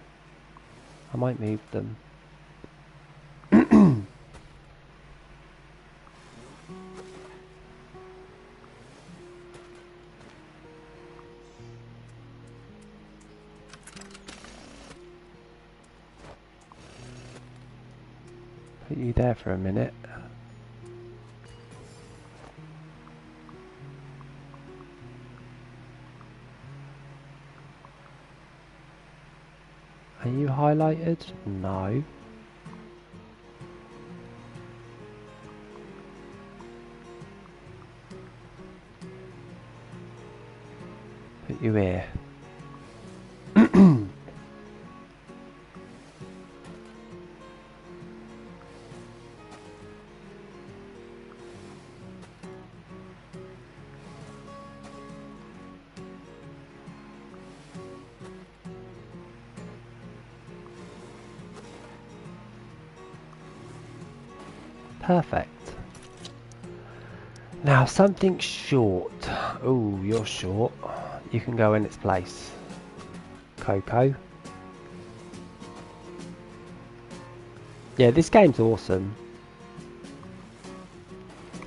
I might move them. Put you there for a minute. Are you highlighted? No. Put you here. Perfect. Now something short. Oh, you're short. You can go in its place. Coco. Yeah, this game's awesome.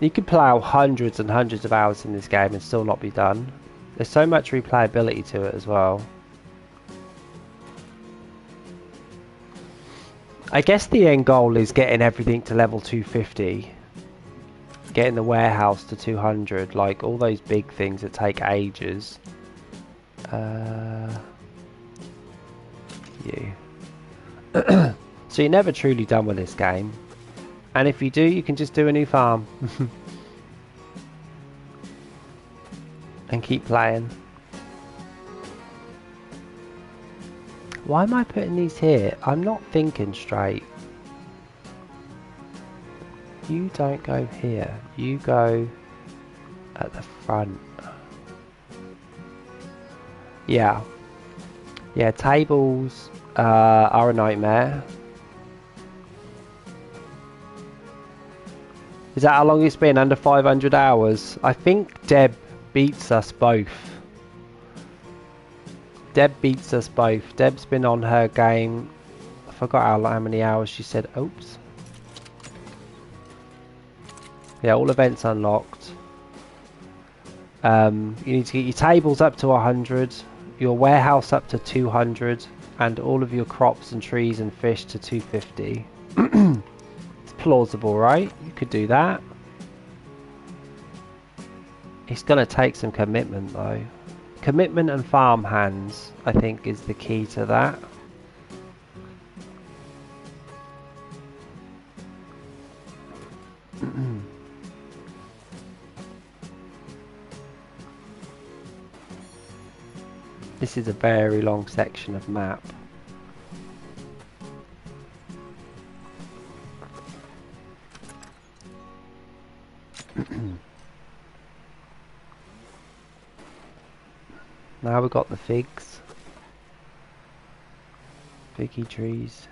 You could plow hundreds and hundreds of hours in this game and still not be done. There's so much replayability to it as well. I guess the end goal is getting everything to level 250. Getting the warehouse to 200. Like all those big things that take ages. You. So you're never truly done with this game. And if you do, you can just do a new farm. And keep playing. Why am I putting these here? I'm not thinking straight. You don't go here. You go at the front. Yeah. Yeah, tables are a nightmare. Is that how long it's been? Under 500 hours? I think Deb beats us both. Deb beats us both. Deb's been on her game. I forgot how many hours she said. Oops. Yeah, all events unlocked. You need to get your tables up to 100, your warehouse up to 200, and all of your crops and trees and fish to 250. It's plausible, right? You could do that. It's gonna take some commitment though. Commitment and farm hands, I think, is the key to that. This is a very long section of map. Now we've got the figs. Figgy trees.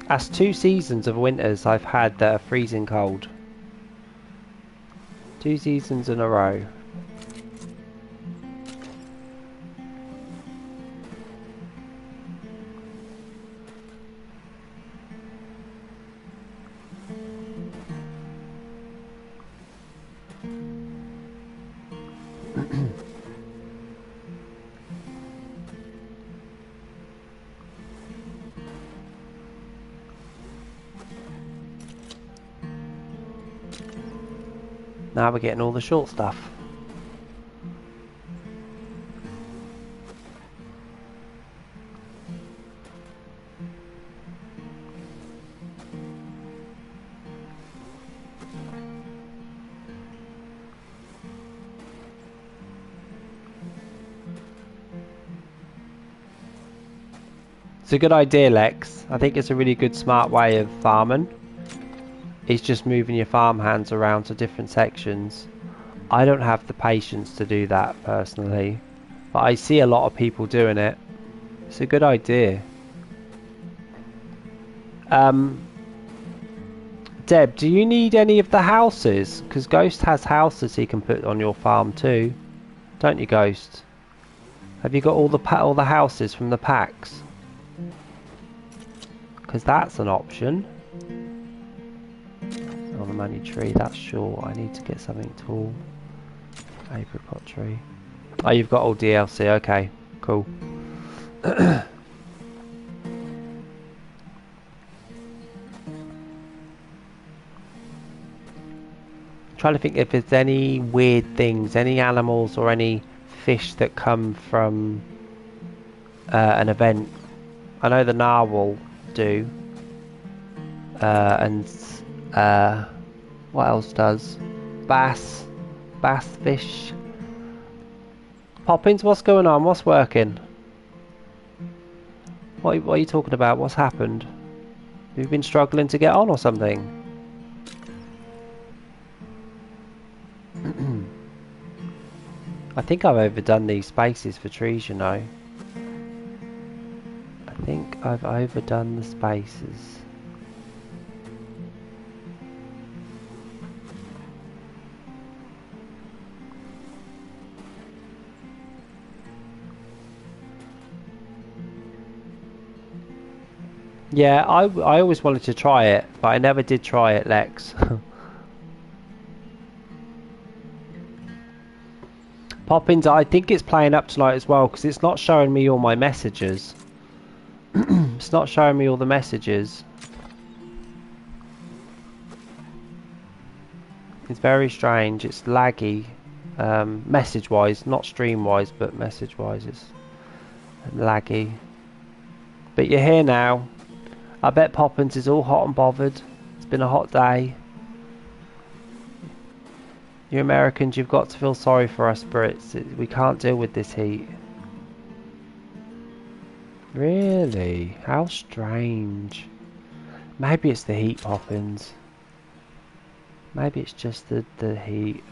That's 2 seasons of winters I've had that are freezing cold. 2 seasons in a row. Now we're getting all the short stuff. It's a good idea, Lex. I think it's a really good smart way of farming. It's just moving your farm hands around to different sections. I don't have the patience to do that personally, but I see a lot of people doing it. It's a good idea. Deb, do you need any of the houses? Because Ghost has houses he can put on your farm too, don't you, Ghost? Have you got all the houses from the packs? Because that's an option. On the money tree, that's short. I need to get something tall. Apricot tree. Oh, you've got all DLC. Okay, cool. Trying to think if there's any weird things, any animals or any fish that come from an event. I know the narwhal do, and what else does? Bass fish. Poppins, what's going on? What's working? What are you talking about? What's happened? Have you been struggling to get on or something? I think I've overdone these spaces for trees, you know. I think I've overdone the spaces. Yeah, I always wanted to try it, but I never did try it, Lex. Poppins, I think it's playing up tonight as well, because it's not showing me all my messages. It's not showing me all the messages. It's very strange. It's laggy, message-wise, not stream-wise, but message-wise, it's laggy. But you're here now. I bet Poppins is all hot and bothered. It's been a hot day. You Americans, you've got to feel sorry for us Brits. We can't deal with this heat. Really? How strange. Maybe it's the heat, Poppins. Maybe it's just the heat.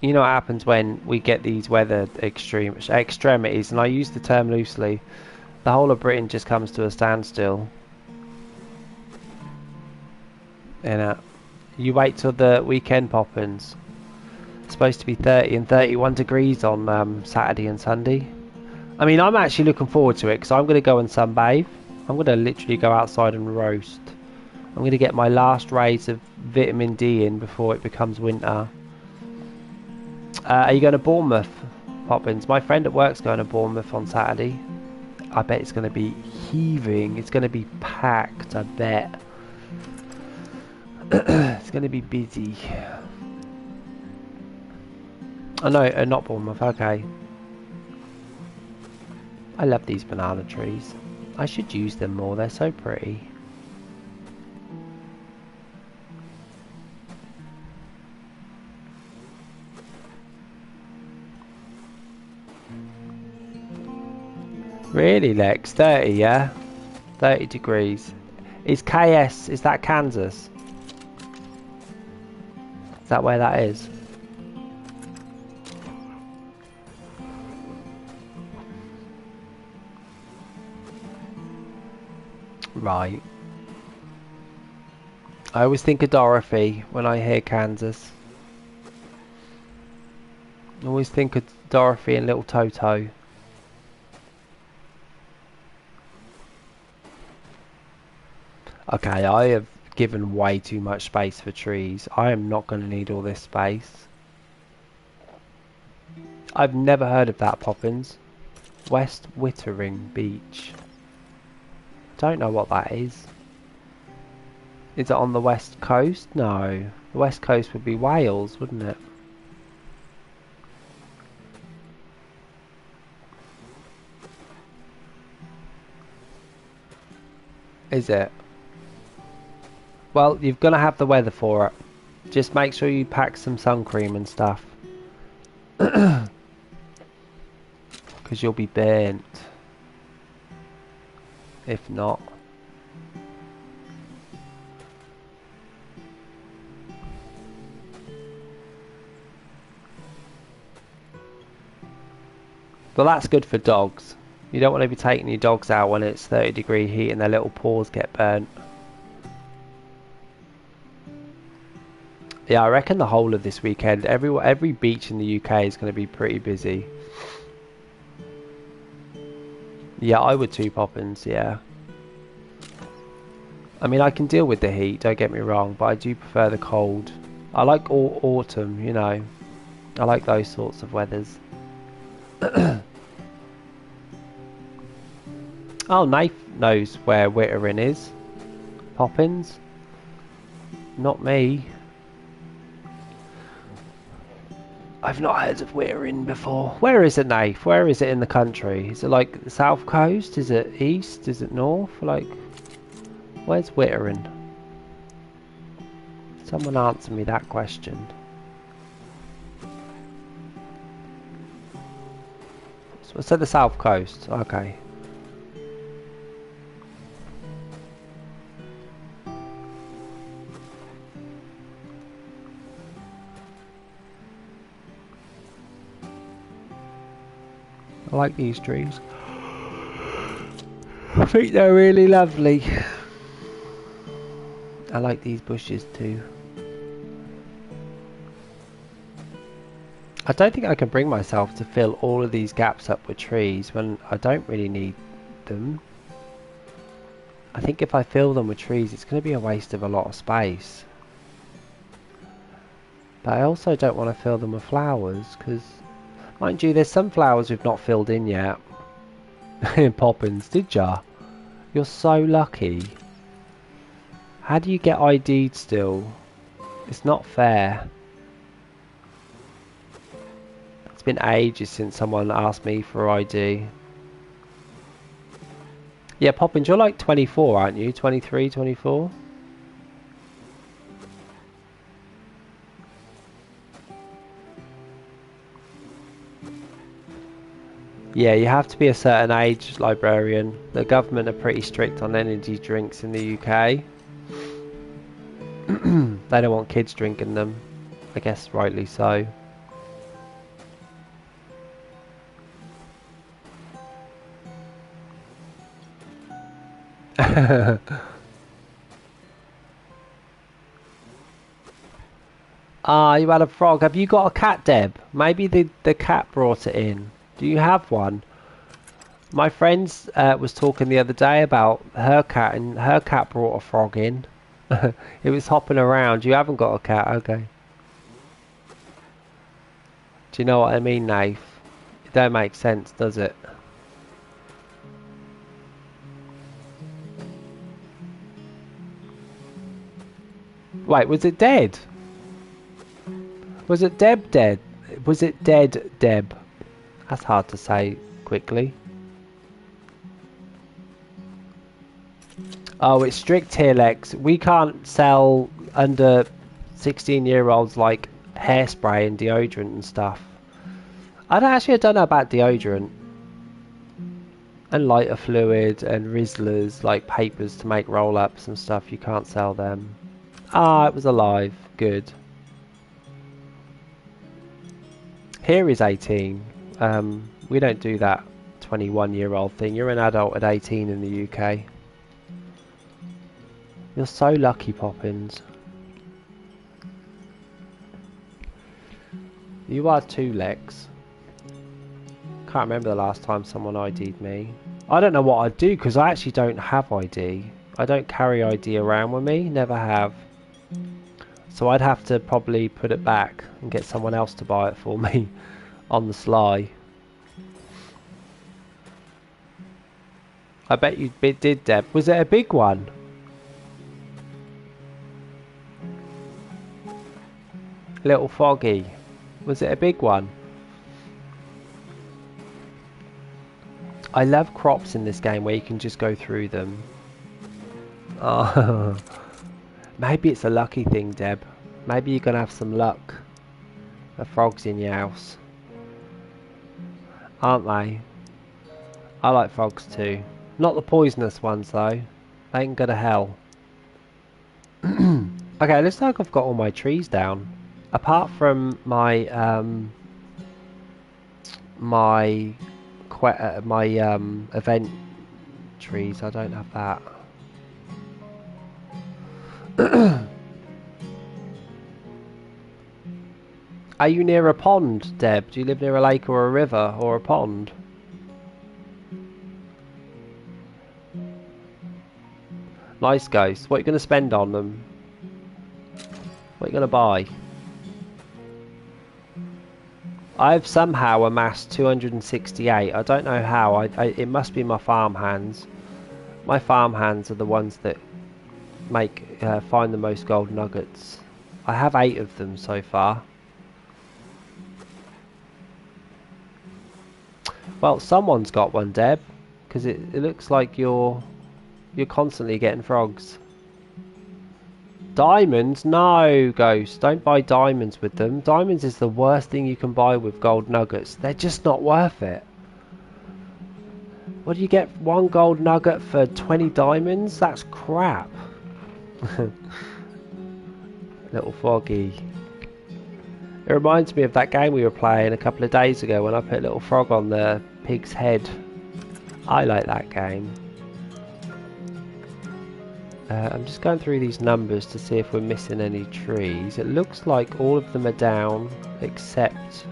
You know what happens when we get these weather extremities, and I use the term loosely. The whole of Britain just comes to a standstill. And you wait till the weekend, Poppins. It's supposed to be 30 and 31 degrees on Saturday and Sunday. I mean, I'm actually looking forward to it because I'm going to go and sunbathe. I'm going to literally go outside and roast. I'm going to get my last rays of vitamin D in before it becomes winter. Are you going to Bournemouth, Poppins? My friend at work's going to Bournemouth on Saturday. I bet it's going to be heaving. It's going to be packed, I bet. It's going to be busy. Oh no, not Bournemouth, okay. I love these banana trees. I should use them more, they're so pretty. Really, Lex? 30, yeah? 30 degrees. Is KS, is that Kansas? Is that where that is? Right. I always think of Dorothy when I hear Kansas. I always think of Dorothy and Little Toto. Okay, I have given way too much space for trees. I am not going to need all this space. I've never heard of that, Poppins. West Wittering Beach. Don't know what that is. Is it on the west coast? No. The west coast would be Wales, wouldn't it? Is it? Well, you're gonna have the weather for it. Just make sure you pack some sun cream and stuff. Because you'll be burnt. If not. Well, that's good for dogs. You don't want to be taking your dogs out when it's 30-degree heat and their little paws get burnt. Yeah, I reckon the whole of this weekend, every beach in the UK is going to be pretty busy. Yeah, I would too, Poppins, yeah. I mean, I can deal with the heat, don't get me wrong, but I do prefer the cold. I like autumn, you know. I like those sorts of weathers. Oh, Nath knows where Wittering is. Poppins? Not me. I've not heard of Wittering before. Where is it, Nath? Where is it in the country? Is it like the south coast? Is it east? Is it north? Like, where's Wittering? Someone answer me that question. So the south coast. Okay. I like these trees. I think they're really lovely. I like these bushes too. I don't think I can bring myself to fill all of these gaps up with trees when I don't really need them. I think if I fill them with trees it's going to be a waste of a lot of space. But I also don't want to fill them with flowers because, mind you, there's some flowers we've not filled in yet. Poppins, did ya? You're so lucky. How do you get ID'd still? It's not fair. It's been ages since someone asked me for ID. Yeah, Poppins, you're like 24, aren't you? 23, 24? Yeah, you have to be a certain age, librarian. The government are pretty strict on energy drinks in the UK. They don't want kids drinking them. I guess rightly so. Ah, you had a frog. Have you got a cat, Deb? Maybe the cat brought it in. Do you have one? My friend was talking the other day about her cat, and her cat brought a frog in. It was hopping around. You haven't got a cat, okay. Do you know what I mean, Nath? It don't make sense, does it? Wait, was it dead? Was it Deb dead? Was it dead Deb? That's hard to say quickly. Oh, it's strict here, Lex. We can't sell under 16-year-olds like hairspray and deodorant and stuff. I don't know about deodorant. And lighter fluid and Rizzlers, like papers to make roll-ups and stuff. You can't sell them. Ah, it was alive. Good. Here is 18. We don't do that 21-year-old thing. You're an adult at 18 in the UK. You're so lucky, Poppins. You are too, Lex. Can't remember the last time someone ID'd me. I don't know what I'd do because I actually don't have ID. I don't carry ID around with me. Never have. So I'd have to probably put it back and get someone else to buy it for me on the sly. I bet you did, Deb. Was it a big one? Little foggy. Was it a big one? I love crops in this game where you can just go through them. Oh, maybe it's a lucky thing, Deb. Maybe you're gonna have some luck. The frogs in your house, aren't they? I like frogs too. Not the poisonous ones though. They can go to hell. Okay, looks like I've got all my trees down. Apart from my event trees, I don't have that. Are you near a pond, Deb? Do you live near a lake or a river or a pond? Nice, Ghost. What are you going to spend on them? What are you going to buy? I've somehow amassed 268. I don't know how. It must be my farm hands. My farm hands are the ones that find the most gold nuggets. I have 8 of them so far. Well, someone's got one, Deb, because it looks like you're constantly getting frogs. Diamonds? No, Ghost. Don't buy diamonds with them. Diamonds is the worst thing you can buy with gold nuggets. They're just not worth it. What do you get? 1 gold nugget for 20 diamonds? That's crap. Little foggy. It reminds me of that game we were playing a couple of days ago when I put a little frog on the pig's head. I like that game. I'm just going through these numbers to see if we're missing any trees. It looks like all of them are down except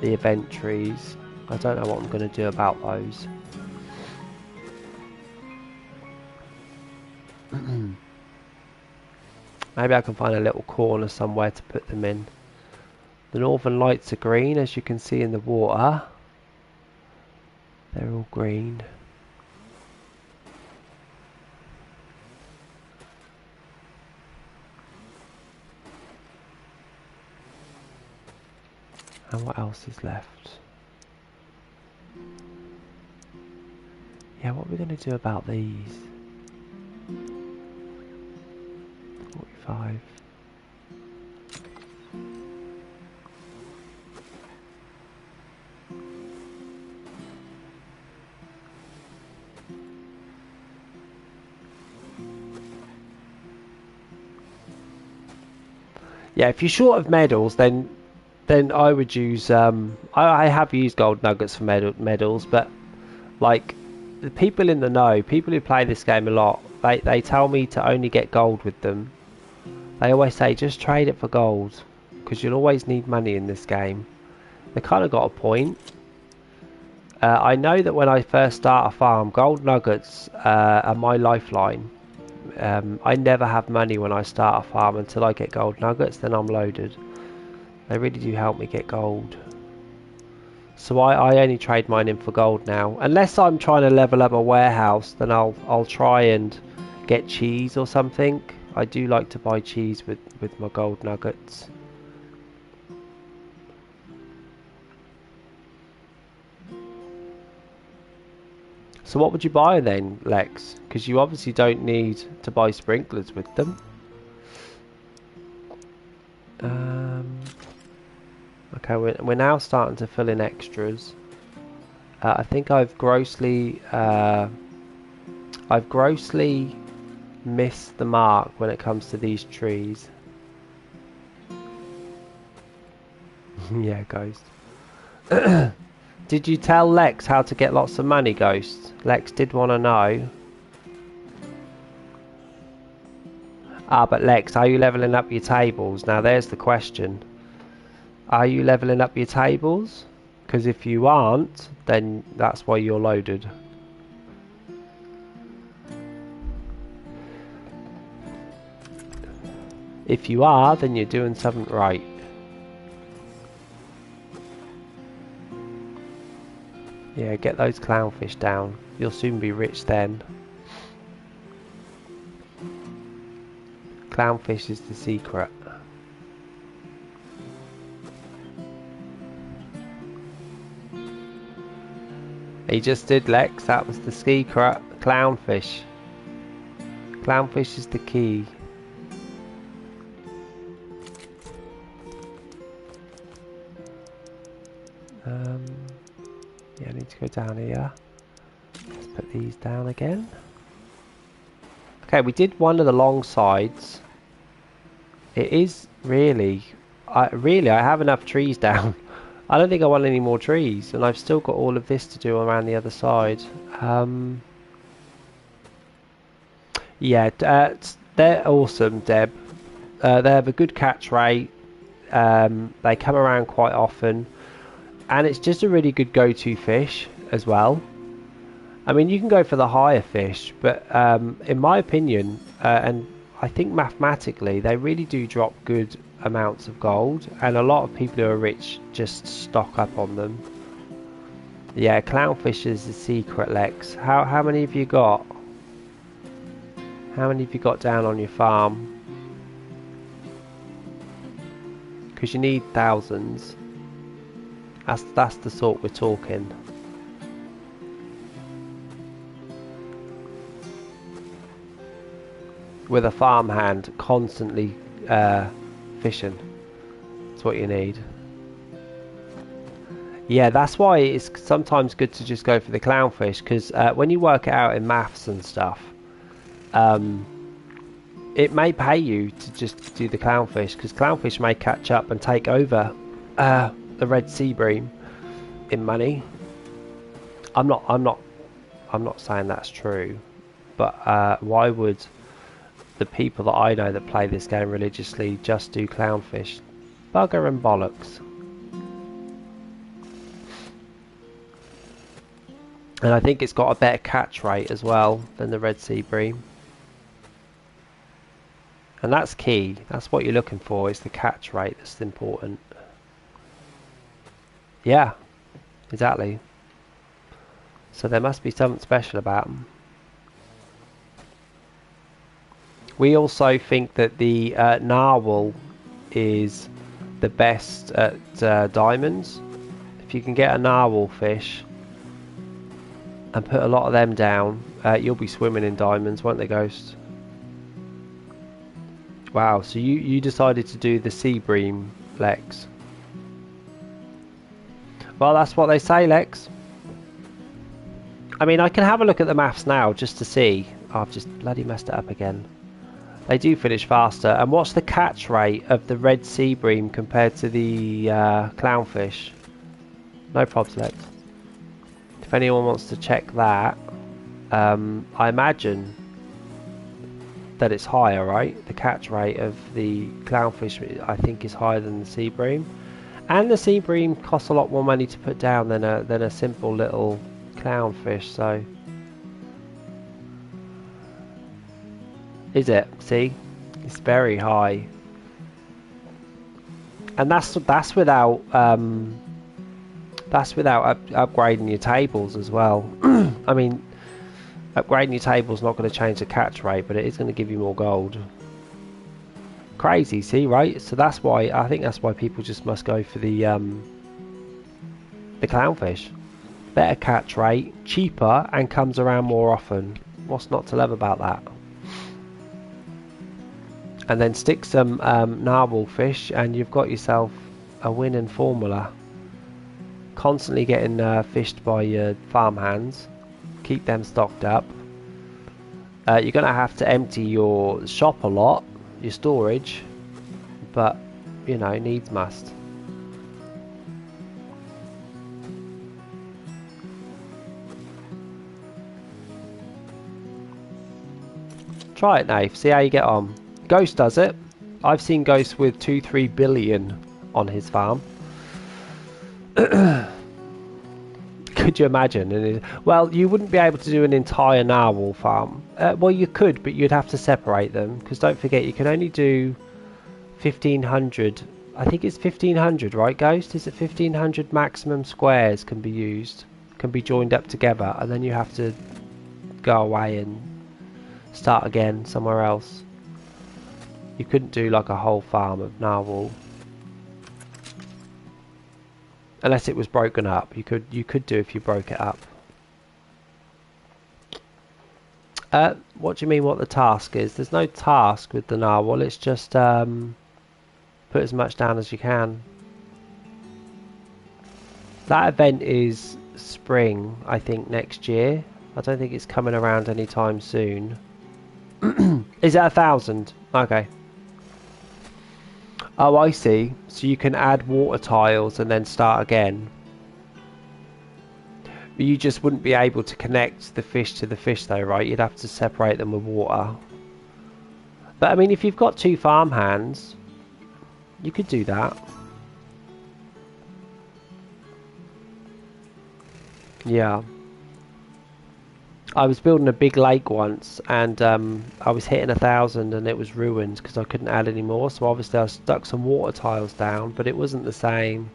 the event trees. I don't know what I'm going to do about those. Maybe I can find a little corner somewhere to put them in. The northern lights are green, as you can see in the water. They're all green. And what else is left? Yeah, what are we going to do about these? 45. Yeah, if you're short of medals, then I would use. I have used gold nuggets for medals, but like the people in the know, people who play this game a lot, they tell me to only get gold with them. They always say just trade it for gold because you'll always need money in this game. They kind of got a point. I know that when I first start a farm, gold nuggets are my lifeline. I never have money when I start a farm until I get gold nuggets, then I'm loaded. They really do help me get gold. So I only trade mine in for gold now. Unless I'm trying to level up a warehouse, then I'll try and get cheese or something. I do like to buy cheese with my gold nuggets. So what would you buy then, Lex? Because you obviously don't need to buy sprinklers with them. Okay, we're now starting to fill in extras. I think I've grossly missed the mark when it comes to these trees. Yeah, Ghost. Did you tell Lex how to get lots of money, Ghost? Lex did want to know. Ah, but Lex, are you leveling up your tables? Now there's the question. Are you leveling up your tables? Because if you aren't, then that's why you're loaded. If you are, then you're doing something right. Yeah, get those clownfish down. You'll soon be rich then. Clownfish is the secret. He just did, Lex. That was the secret. Clownfish. Clownfish is the key. Yeah, I need to go down here. Let's put these down again. Okay, we did one of the long sides. It is really... I have enough trees down. I don't think I want any more trees. And I've still got all of this to do around the other side. Yeah, they're awesome, Deb. They have a good catch rate. They come around quite often. And it's just a really good go-to fish as well. I mean, you can go for the higher fish, but in my opinion, and I think mathematically, they really do drop good amounts of gold, and a lot of people who are rich just stock up on them. Yeah, clownfish is the secret, Lex. How many have you got? How many have you got down on your farm? Because you need thousands. That's the sort we're talking. With a farmhand constantly fishing. That's what you need. Yeah, that's why it's sometimes good to just go for the clownfish, because when you work it out in maths and stuff, it may pay you to just do the clownfish, because clownfish may catch up and take over the red sea bream in money. I'm not saying that's true, but why would the people that I know that play this game religiously just do clownfish? Bugger and bollocks. And I think it's got a better catch rate as well than the red sea bream. And that's key. That's what you're looking for, is the catch rate. That's important. Yeah, exactly. So there must be something special about them. We also think that the narwhal is the best at diamonds. If you can get a narwhal fish and put a lot of them down, you'll be swimming in diamonds, won't they, Ghost? Wow, so you decided to do the sea bream, Lex. Well, that's what they say, Lex. I mean, I can have a look at the maths now just to see. Oh, I've just bloody messed it up again. They do finish faster. And what's the catch rate of the red sea bream compared to the clownfish? No probs, Lex. If anyone wants to check that, I imagine that it's higher, right? The catch rate of the clownfish, I think, is higher than the sea bream. And the sea bream costs a lot more money to put down than a simple little clownfish, so... Is it? See? It's very high. And that's without upgrading your tables as well. I mean, upgrading your table's not going to change the catch rate, but it is going to give you more gold. Crazy, see, right? So that's why, I think that's why people just must go for the clownfish. Better catch rate, cheaper, and comes around more often. What's not to love about that? And then stick some narwhal fish and you've got yourself a winning formula. Constantly getting fished by your farmhands. Keep them stocked up. You're going to have to empty your shop a lot, your storage, but you know, needs must. Try it, Nath, see how you get on. Ghost does it. I've seen Ghost with 2-3 billion on his farm. Could you imagine? Well, you wouldn't be able to do an entire narwhal farm. Well, you could, but you'd have to separate them, because don't forget, you can only do 1,500. I think it's 1,500, right, Ghost? Is it 1,500 maximum squares can be used, can be joined up together, and then you have to go away and start again somewhere else. You couldn't do like a whole farm of narwhal unless it was broken up. You could do if you broke it up. What do you mean what the task is? There's no task with the narwhal, it's just put as much down as you can. That event is spring, I think, next year. I don't think it's coming around anytime soon. Is it 1,000? Okay. Oh, I see. So you can add water tiles and then start again. But you just wouldn't be able to connect the fish to the fish though, right? You'd have to separate them with water. But I mean, if you've got 2 farm hands, you could do that. Yeah. I was building a big lake once and I was hitting 1,000 and it was ruined because I couldn't add any more. So obviously I stuck some water tiles down, but it wasn't the same.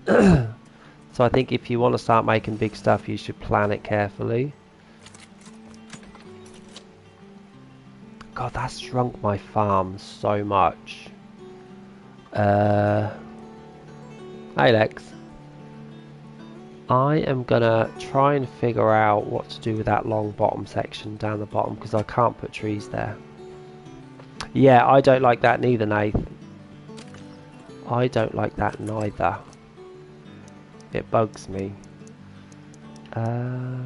So I think if you want to start making big stuff, you should plan it carefully. God, that's shrunk my farm so much. Hey Lex. I am gonna try and figure out what to do with that long bottom section down the bottom because I can't put trees there. Yeah, I don't like that neither, Nath. I don't like that neither. It bugs me. Continue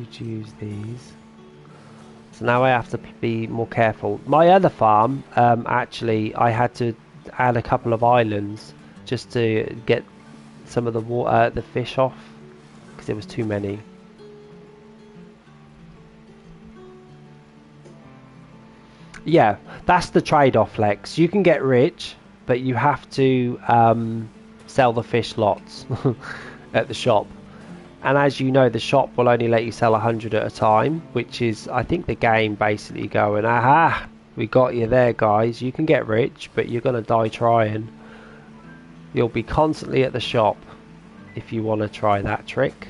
to use these. So now I have to be more careful. My other farm, actually, I had to add a couple of islands just to get some of the water, the fish off, because there was too many. Yeah, that's the trade-off, Lex. You can get rich, but you have to sell the fish lots at the shop. And as you know, the shop will only let you sell 100 at a time, which is, I think, the game basically going, aha, we got you there, guys. You can get rich, but you're going to die trying. You'll be constantly at the shop if you want to try that trick.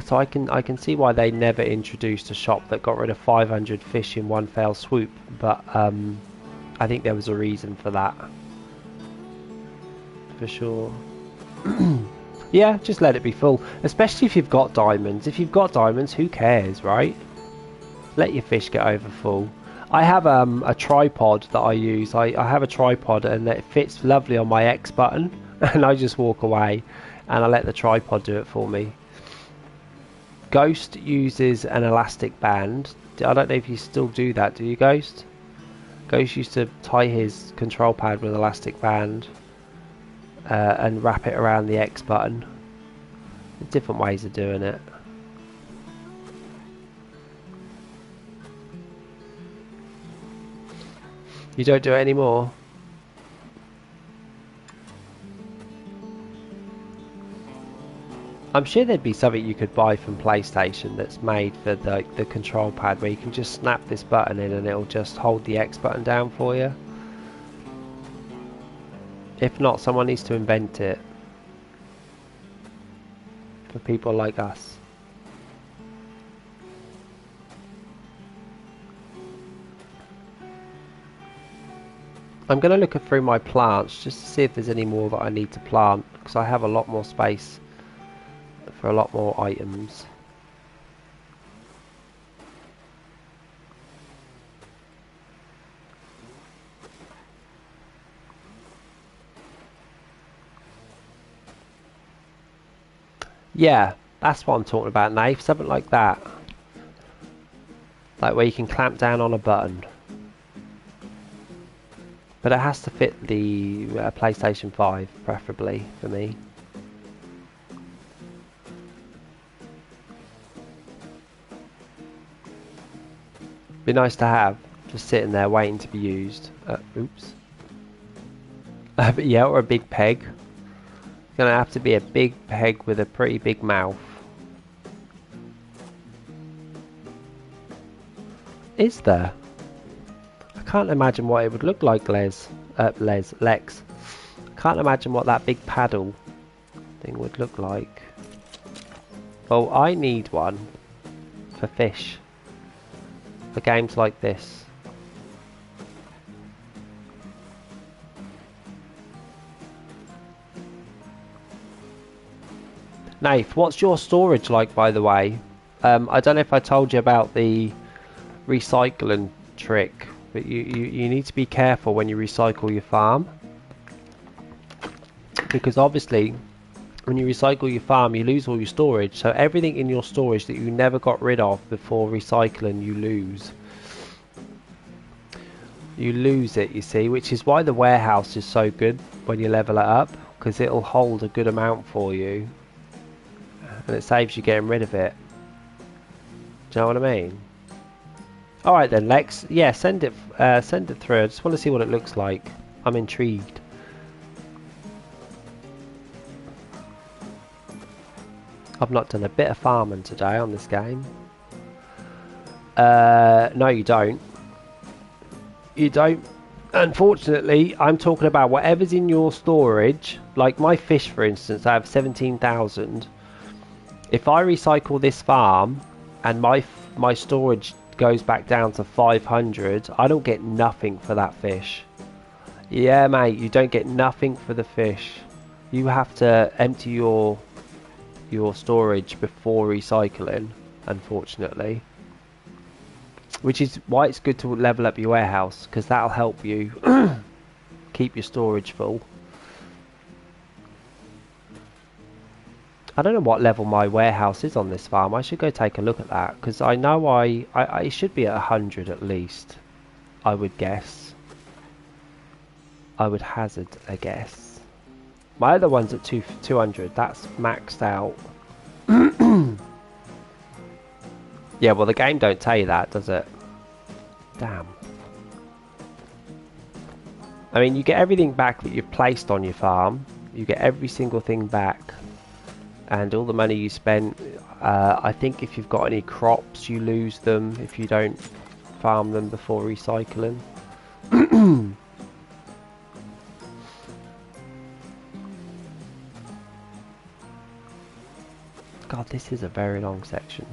So I can see why they never introduced a shop that got rid of 500 fish in one fell swoop, but I think there was a reason for that. For sure. Yeah, just let it be full, especially if you've got diamonds. If you've got diamonds, who cares, right? Let your fish get over full. I have a tripod that I use. I have a tripod and it fits lovely on my X button and I just walk away and I let the tripod do it for me. Ghost uses an elastic band. I don't know if you still do that, do you, Ghost? Ghost used to tie his control pad with an elastic band and wrap it around the X button. There's different ways of doing it. You don't do it anymore? I'm sure there'd be something you could buy from PlayStation that's made for the control pad where you can just snap this button in and it'll just hold the X button down for you. If not, someone needs to invent it for people like us. I'm going to look through my plants just to see if there's any more that I need to plant, because I have a lot more space for a lot more items. Yeah, that's what I'm talking about, Nate. Something like that. Like where you can clamp down on a button. But it has to fit the PlayStation 5, preferably, for me. Be nice to have, just sitting there waiting to be used. Oops. But yeah, or a big peg. It's gonna have to be a big peg with a pretty big mouth. Is there? I can't imagine what it would look like, Lex. I can't imagine what that big paddle thing would look like. Oh, I need one for fish. For games like this. Nath, what's your storage like, by the way? I don't know if I told you about the recycling trick, but you need to be careful when you recycle your farm, because obviously when you recycle your farm you lose all your storage, so everything in your storage that you never got rid of before recycling you lose it, you see, which is why the warehouse is so good when you level it up, because it'll hold a good amount for you and it saves you getting rid of it. Do you know what I mean? Alright then, Lex. Yeah, send it through. I just want to see what it looks like. I'm intrigued. I've not done a bit of farming today on this game. No, you don't. You don't. Unfortunately, I'm talking about whatever's in your storage. Like my fish, for instance, I have 17,000. If I recycle this farm and my storage goes back down to 500, I don't get nothing for that fish. Yeah, mate, you don't get nothing for the fish. You have to empty your storage before recycling, unfortunately. Which is why it's good to level up your warehouse, because that'll help you keep your storage full. I don't know what level my warehouse is on this farm. I should go take a look at that, because I know I should be at 100 at least, I would guess. I would hazard a guess. My other one's at 200. That's maxed out. Yeah, well the game don't tell you that, does it? Damn. I mean, you get everything back that you've placed on your farm. You get every single thing back. And all the money you spent. I think if you've got any crops, you lose them if you don't farm them before recycling. God, this is a very long section.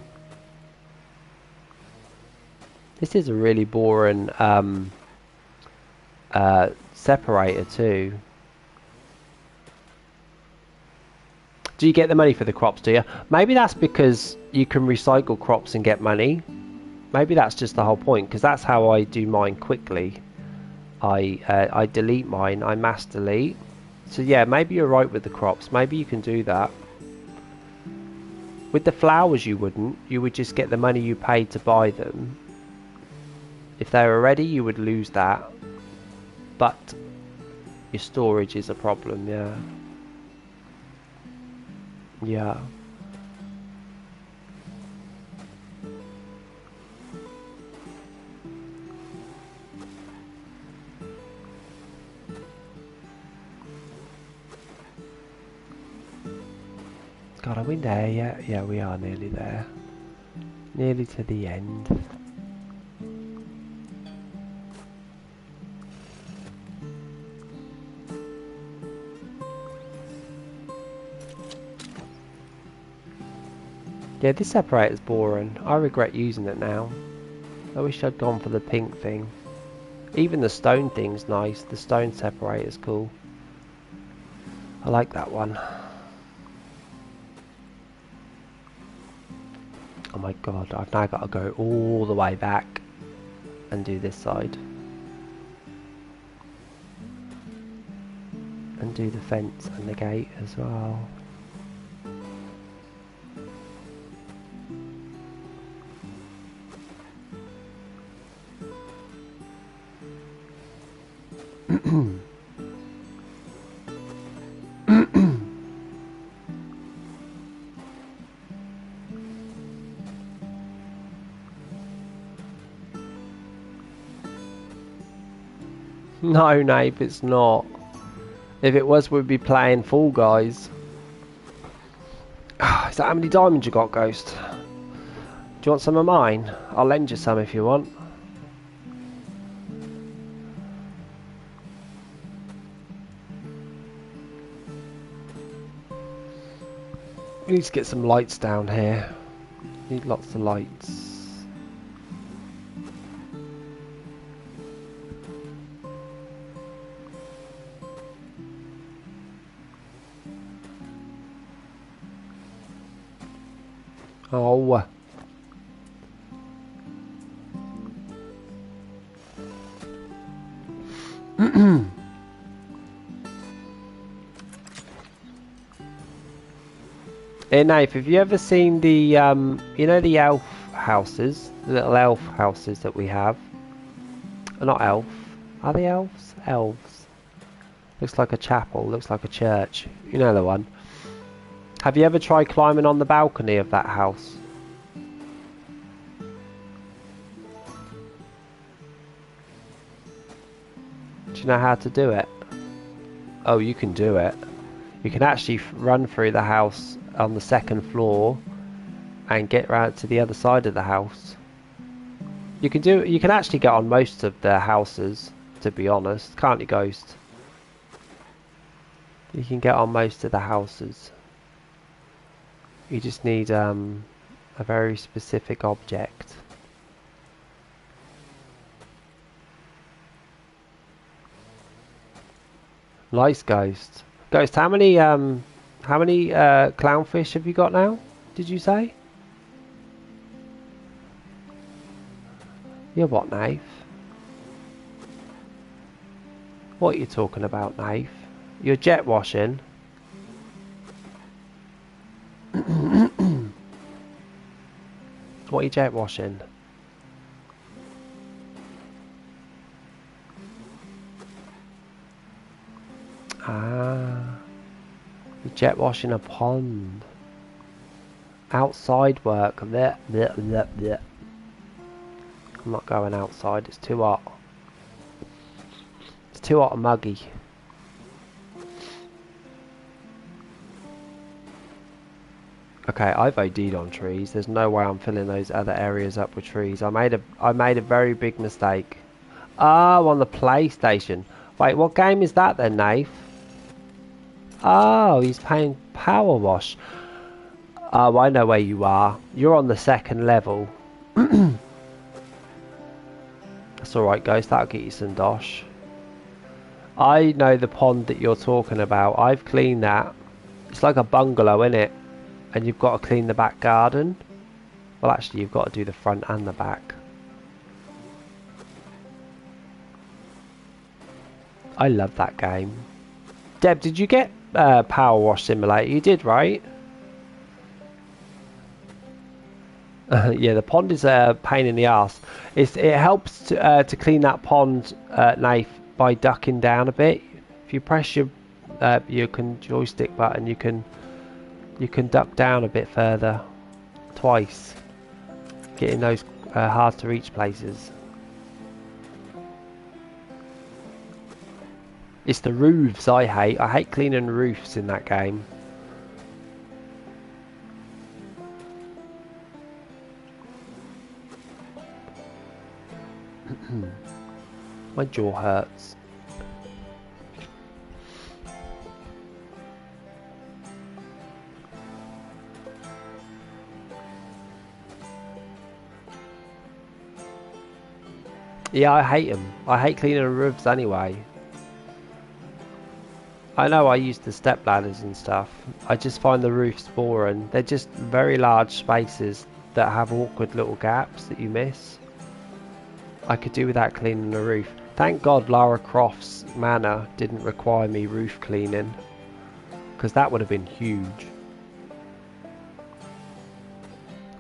This is a really boring separator too. Do you get the money for the crops, do you? Maybe that's because you can recycle crops and get money. Maybe that's just the whole point, because that's how I do mine quickly. I delete mine, I mass delete. So yeah, maybe you're right with the crops. Maybe you can do that. With the flowers you wouldn't. You would just get the money you paid to buy them. If they were ready, you would lose that. But your storage is a problem, yeah. Yeah. God, are we there yet? Yeah, we are nearly there. Nearly to the end. Yeah, this separator's boring. I regret using it now. I wish I'd gone for the pink thing. Even the stone thing's nice. The stone separator's cool. I like that one. Oh my god, I've now got to go all the way back and do this side. And do the fence and the gate as well. No, Nape, it's not. If it was, we'd be playing Fall Guys. Is that how many diamonds you got, Ghost? Do you want some of mine? I'll lend you some if you want. We need to get some lights down here. Need lots of lights. Oh. Hey Nath, have you ever seen the you know the elf houses, the little elf houses that we have? Not elf. Are they elves? Elves. Looks like a chapel, looks like a church. You know the one. Have you ever tried climbing on the balcony of that house? Do you know how to do it? Oh, you can do it. You can actually run through the house on the second floor and get round to the other side of the house. You can actually get on most of the houses, to be honest, can't you, Ghost? You can get on most of the houses. You just need a very specific object. Nice, Ghost. Ghost, how many clownfish have you got now? Did you say? You're what, Nath? What are you talking about, Nath? You're jet washing. What are you jet washing? Ah, you're jet washing a pond. Outside work. Blech, blech, blech, blech. I'm not going outside, it's too hot. It's too hot and muggy. Okay, I've OD'd on trees. There's no way I'm filling those other areas up with trees. I made a very big mistake. Oh, on the PlayStation. Wait, what game is that then, Nath? Oh, he's playing Power Wash. Oh, I know where you are. You're on the second level. That's alright, Ghost. That'll get you some dosh. I know the pond that you're talking about. I've cleaned that. It's like a bungalow, innit? And you've got to clean the back garden. Well, actually, you've got to do the front and the back. I love that game. Deb, did you get Power Wash Simulator? You did, right? Yeah, the pond is a pain in the ass. It helps to clean that pond, Nath, by ducking down a bit. If you press your joystick button, you can duck down a bit further, twice, getting those hard to reach places. It's the roofs I hate. I hate cleaning roofs in that game. My jaw hurts. Yeah, I hate them. I hate cleaning roofs anyway. I know I use the step ladders and stuff. I just find the roofs boring. They're just very large spaces that have awkward little gaps that you miss. I could do without cleaning the roof. Thank God Lara Croft's manor didn't require me roof cleaning, because that would have been huge.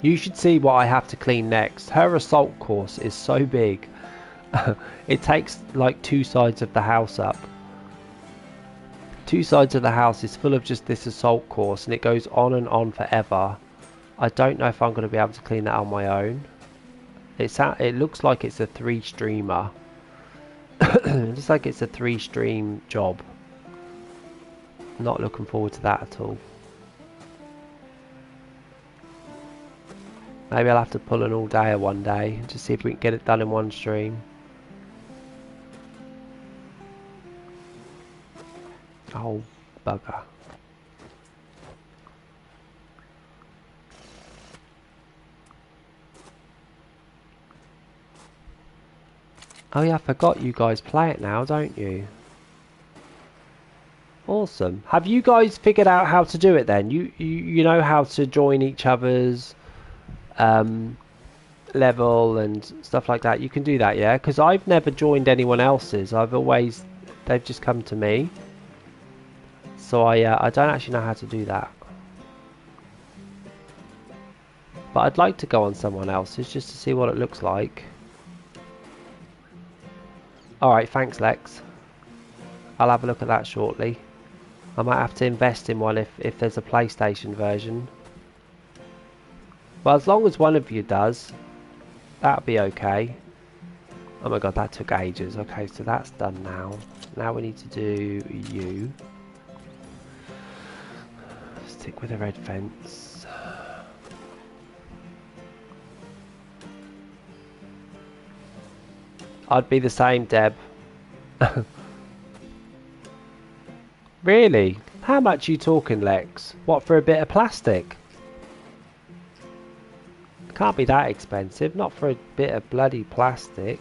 You should see what I have to clean next. Her assault course is so big. It takes like 2 sides of the house up. 2 sides of the house is full of just this assault course, and it goes on and on forever. I don't know if I'm going to be able to clean that on my own. It looks like it's a 3-streamer. It looks like it's a 3-stream job. Not looking forward to that at all. Maybe I'll have to pull an all-dayer one day and just see if we can get it done in one stream. Oh, bugger. Oh yeah, I forgot you guys play it now, don't you? Awesome. Have you guys figured out how to do it then? You know how to join each other's level and stuff like that. You can do that, yeah? Because I've never joined anyone else's. I've always they've just come to me. So I don't actually know how to do that. But I'd like to go on someone else's just to see what it looks like. Alright, thanks Lex. I'll have a look at that shortly. I might have to invest in one if there's a PlayStation version. Well, as long as one of you does, that'll be okay. Oh my god, that took ages. Okay, so that's done now. Now we need to do you. Stick with the red fence. I'd be the same, Deb. Really? How much are you talking, Lex? What, for a bit of plastic? Can't be that expensive, not for a bit of bloody plastic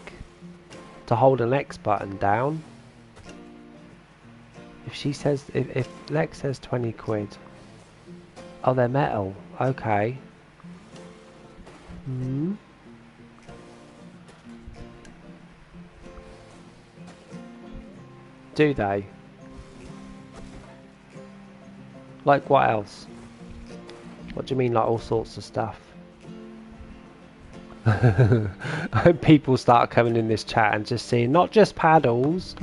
to hold an X button down. If she says, if Lex says 20 quid. Oh, they're metal. Okay. Hmm. Do they? Like what else? What do you mean, like all sorts of stuff? I hope people start coming in this chat and just seeing not just paddles.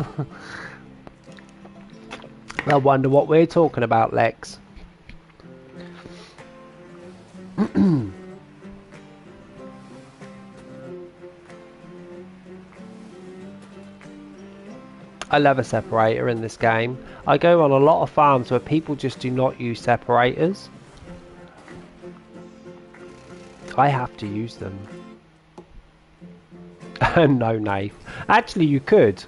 They'll wonder what we're talking about, Lex. I love a separator in this game. I go on a lot of farms where people just do not use separators. I have to use them. No, Nate. Actually, you could.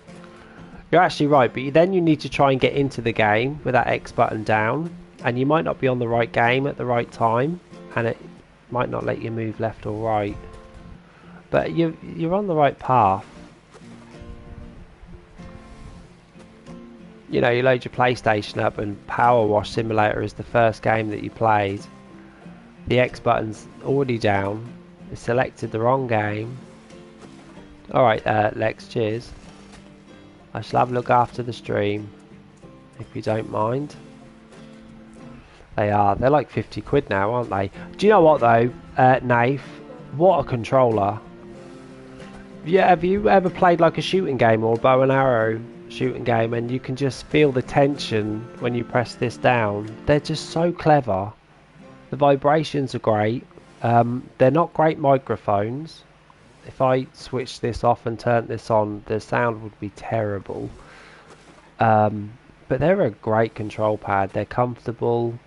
You're actually right, but then you need to try and get into the game with that X button down, and you might not be on the right game at the right time, and it might not let you move left or right. But you're on the right path. You know, you load your PlayStation up and Power Wash Simulator is the first game that you played. The X button's already down. It selected the wrong game. Alright, Lex, cheers. I shall have a look after the stream, if you don't mind. They're like 50 quid now, aren't they? Do you know what though, Nath? What a controller. Yeah, have you ever played like a shooting game or a bow and arrow shooting game and you can just feel the tension when you press this down? They're just so clever. The vibrations are great. They're not great microphones. If I switch this off and turn this on, the sound would be terrible. But they're a great control pad. They're comfortable.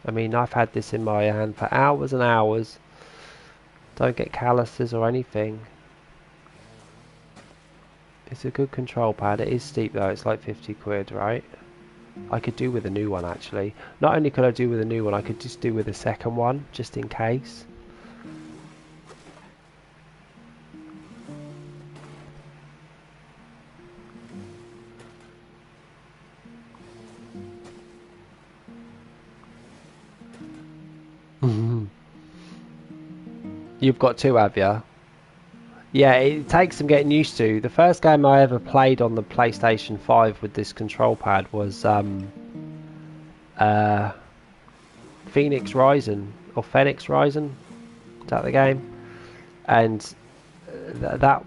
I mean, I've had this in my hand for hours and hours. Don't get calluses or anything. It's a good control pad. It is steep though. It's like 50 quid, right? I could do with a new one actually. Not only could I do with a new one, I could just do with a second one, just in case. You've got two, have you? Yeah, it takes some getting used to. The first game I ever played on the PlayStation 5 with this control pad was Phoenix Rising, or Phoenix Rising. Is that the game? And that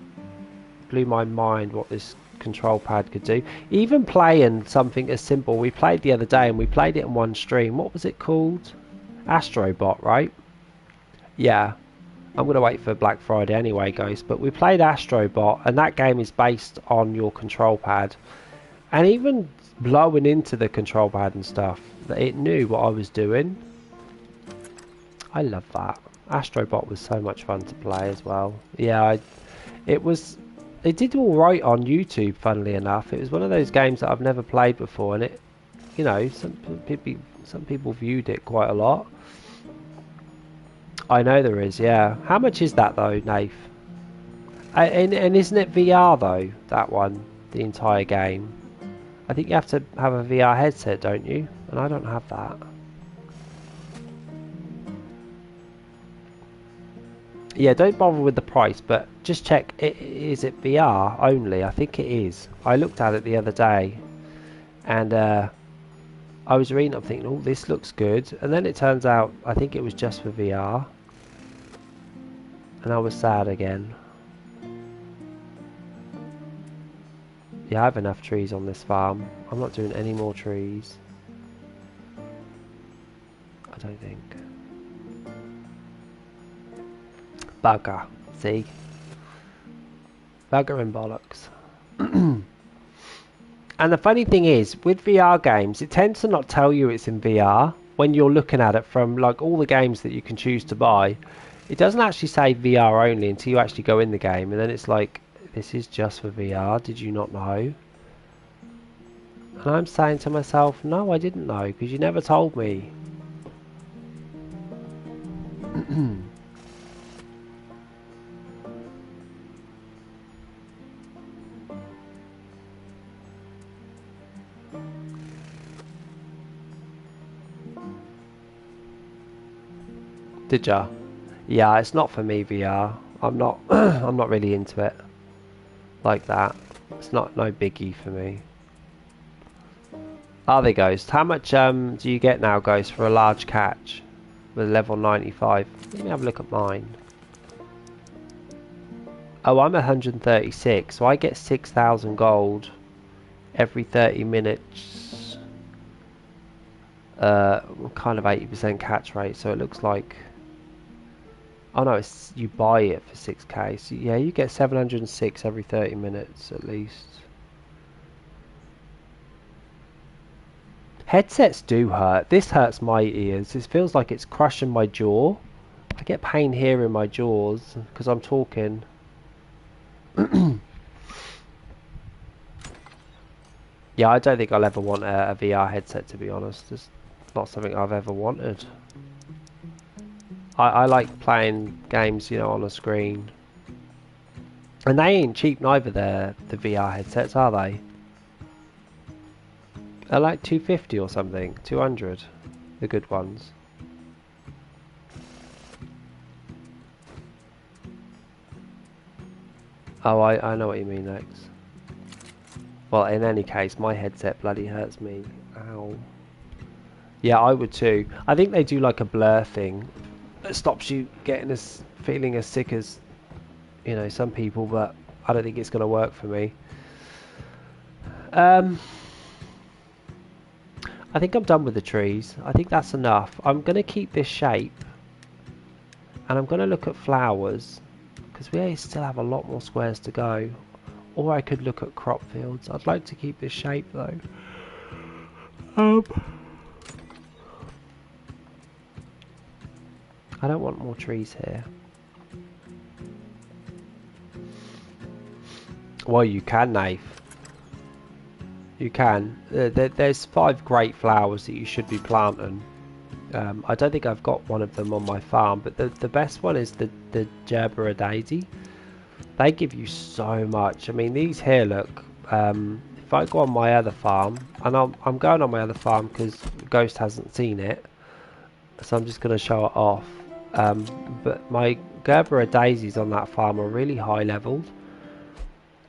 blew my mind what this control pad could do. Even playing something as simple, we played the other day and we played it in one stream. What was it called? Astrobot, right? Yeah. I'm going to wait for Black Friday anyway, guys. But we played Astrobot, and that game is based on your control pad. And even blowing into the control pad and stuff, it knew what I was doing. I love that. Astrobot was so much fun to play as well. Yeah, it did all right on YouTube, funnily enough. It was one of those games that I've never played before, and it, you know, some people viewed it quite a lot. I know there is, yeah. How much is that though, Nath? And isn't it VR though, that one, the entire game? I think you have to have a VR headset, don't you? And I don't have that. Yeah, don't bother with the price, but just check, is it VR only? I think it is. I looked at it the other day, and I was reading, I'm thinking, oh, this looks good, and then it turns out, I think it was just for VR, and I was sad again. Yeah, I have enough trees on this farm. I'm not doing any more trees. I don't think. Bugger. See? Bugger and bollocks. And the funny thing is, with VR games, it tends to not tell you it's in VR when you're looking at it from like all the games that you can choose to buy. It doesn't actually say VR only until you actually go in the game, and then it's like, this is just for VR, did you not know? And I'm saying to myself, no, I didn't know, because you never told me. Did ya? Yeah, it's not for me VR. I'm not I'm not really into it like that. It's not no biggie for me. Are they Ghost? How much do you get now, Ghost, for a large catch with level 95? Let me have a look at mine. Oh, I'm 136, so I get 6,000 gold every 30 minutes. Kind of 80% catch rate, so it looks like... Oh no, it's you buy it for 6k. So yeah, you get 706 every 30 minutes at least. Headsets do hurt. This hurts my ears. It feels like it's crushing my jaw. I get pain here in my jaws because I'm talking. Yeah, I don't think I'll ever want a VR headset, to be honest. It's not something I've ever wanted. I like playing games, you know, on a screen. And they ain't cheap neither, the VR headsets, are they? They're like 250 or something, 200, the good ones. Oh, I know what you mean, Lex. Well, in any case, my headset bloody hurts me. Ow. Yeah, I would too. I think they do like a blur thing that stops you getting as feeling as sick as, you know, some people, but I don't think it's going to work for me. I think I'm done with the trees. I think that's enough. I'm going to keep this shape, and I'm going to look at flowers, because we still have a lot more squares to go. Or I could look at crop fields. I'd like to keep this shape though. I don't want more trees here. Well, you can, Nath. You can. There's 5 great flowers that you should be planting. I don't think I've got one of them on my farm, but the best one is the Gerbera daisy. They give you so much. I mean, these here, look. If I go on my other farm, and I'm going on my other farm because Ghost hasn't seen it, so I'm just going to show it off. But my Gerbera daisies on that farm are really high leveled,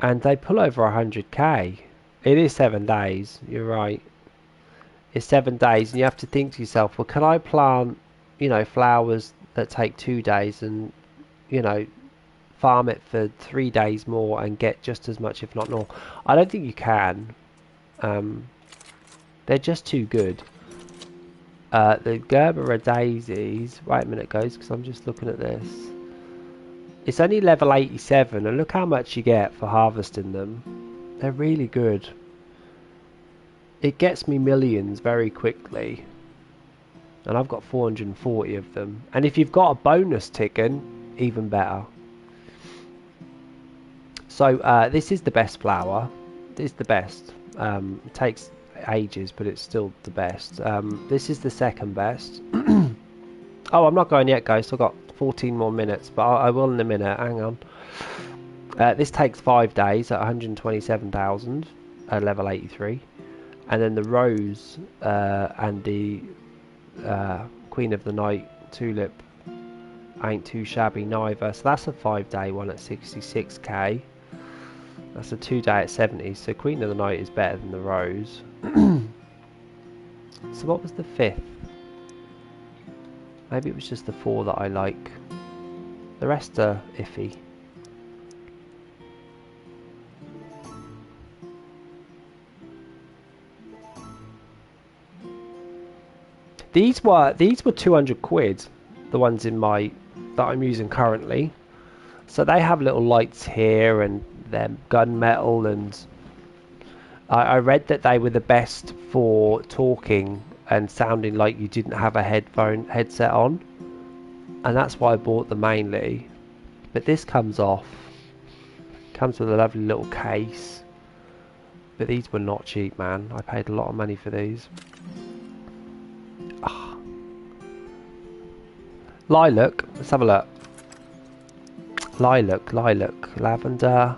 and they pull over 100k. It is 7 days, you're right. It's 7 days, and you have to think to yourself, well, can I plant, you know, flowers that take 2 days and, you know, farm it for 3 days more and get just as much, if not more? I don't think you can. They're just too good. The Gerbera daisies, wait a minute guys, because I'm just looking at this. It's only level 87, and look how much you get for harvesting them. They're really good. It gets me millions very quickly, and I've got 440 of them. And if you've got a bonus ticking, even better. So this is the best flower. It's the best. It takes ages, but it's still the best. This is the second best. Oh, I'm not going yet, guys. I've got 14 more minutes, but I will in a minute. Hang on. This takes 5 days at 127,000 at level 83. And then the rose and the Queen of the Night tulip ain't too shabby neither. So that's a 5-day one at 66k. That's a 2-day at 70. So Queen of the Night is better than the Rose. So what was the 5th? Maybe it was just the 4 that I like. The rest are iffy. These were 200 quid, the ones in my that I'm using currently. So they have little lights here and they're gunmetal, and I read that they were the best for talking and sounding like you didn't have a headset on, and that's why I bought them mainly. But this comes off, comes with a lovely little case. But these were not cheap, man. I paid a lot of money for these. Lilac, let's have a look. Lilac, lavender.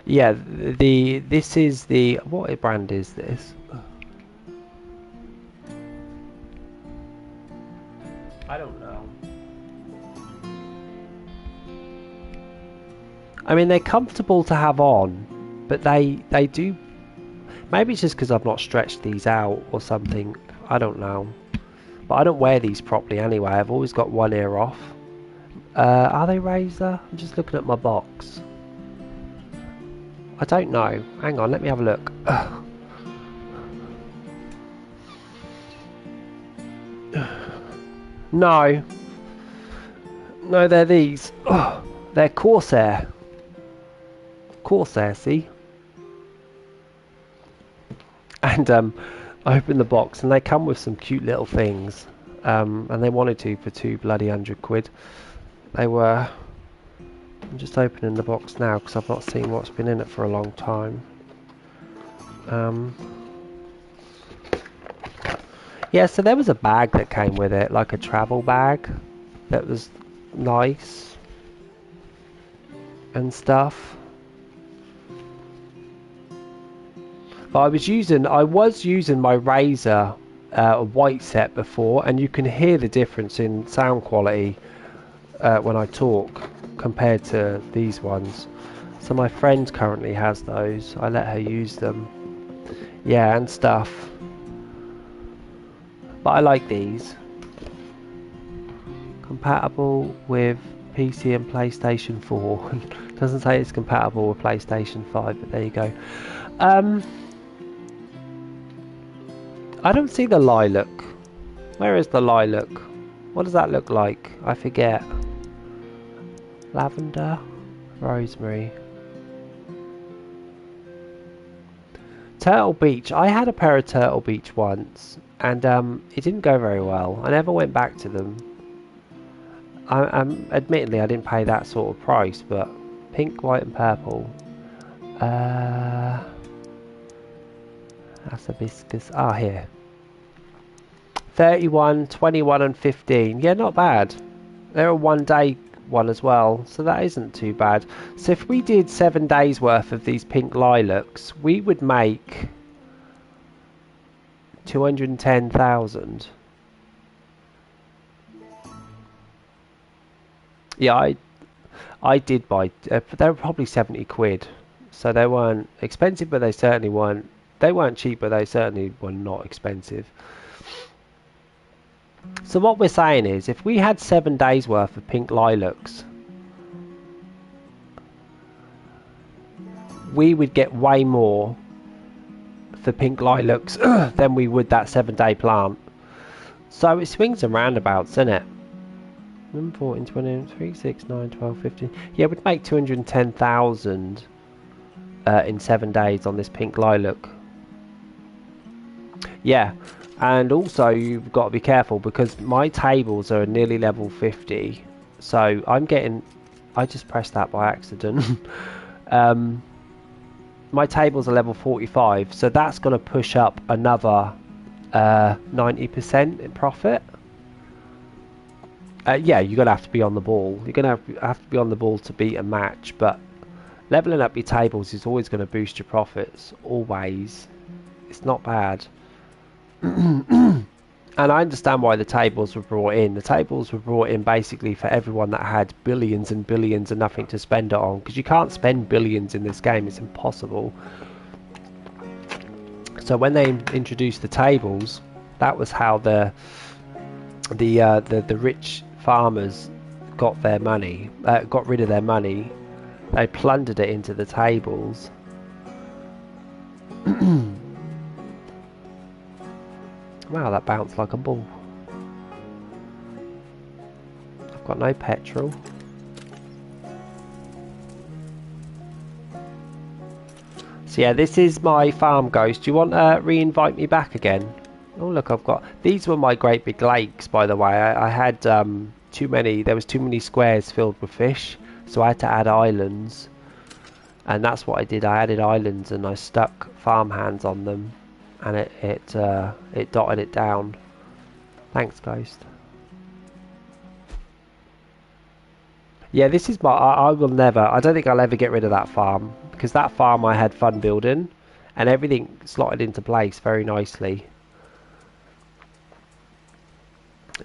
Yeah, this is the, what brand is this? I don't know. I mean, they're comfortable to have on, but they do. Maybe it's just because I've not stretched these out or something. I don't know. But I don't wear these properly anyway. I've always got one ear off. Are they razor? I'm just looking at my box. I don't know. Hang on, let me have a look. No. No, they're these. They're Corsair. Corsair, see? And I opened the box and they come with some cute little things. And they wanted to for 200 quid. They were... I'm just opening the box now because I've not seen what's been in it for a long time. Yeah, so there was a bag that came with it, like a travel bag that was nice and stuff. But I was using my Razer white set before, and you can hear the difference in sound quality when I talk compared to these ones. So my friend currently has those. I let her use them. Yeah, and stuff. But I like these. Compatible with PC and PlayStation 4. Doesn't say it's compatible with PlayStation 5, but there you go. I don't see the lilac. Where is the lilac? What does that look like? I forget. Lavender, rosemary. Turtle Beach. I had a pair of Turtle Beach once, and it didn't go very well. I never went back to them. Admittedly, I didn't pay that sort of price, but pink, white, and purple. That's hibiscus. Ah, here. 31, 21, and 15. Yeah, not bad. They're a 1-day one as well, so that isn't too bad. So if we did 7 days worth of these pink lilacs, we would make 210,000. Yeah, I did buy. They were probably 70 quid, so they weren't expensive, but they certainly weren't. They weren't cheap, but they certainly were not expensive. So what we're saying is, if we had 7 days worth of pink lilacs, we would get way more for pink lilacs than we would that 7-day plant. So it swings and roundabouts, isn't it? 14, 20, 3, 6, 9, 12, 15. Yeah, we'd make 210,000 in 7 days on this pink lilac. Yeah, and also you've got to be careful because my tables are nearly level 50. So I'm getting... I just pressed that by accident. My tables are level 45, so that's going to push up another 90% in profit. Yeah, you're going to have to be on the ball. You're going to have to be on the ball to beat a match, but leveling up your tables is always going to boost your profits. Always. It's not bad. And I understand why the tables were brought in. The tables were brought in basically for everyone that had billions and billions and nothing to spend it on, because you can't spend billions in this game, it's impossible. So when they introduced the tables, that was how the rich farmers got their money, got rid of their money. They plundered it into the tables. Wow, that bounced like a ball. I've got no petrol. So yeah, this is my farm, Ghost. Do you want to re-invite me back again? Oh look, I've got... These were my great big lakes, by the way. I had too many... There was too many squares filled with fish, so I had to add islands. And that's what I did. I added islands and I stuck farmhands on them. And it dotted it down. Thanks, Ghost. Yeah, this is my... I will never... I don't think I'll ever get rid of that farm. Because that farm I had fun building. And everything slotted into place very nicely.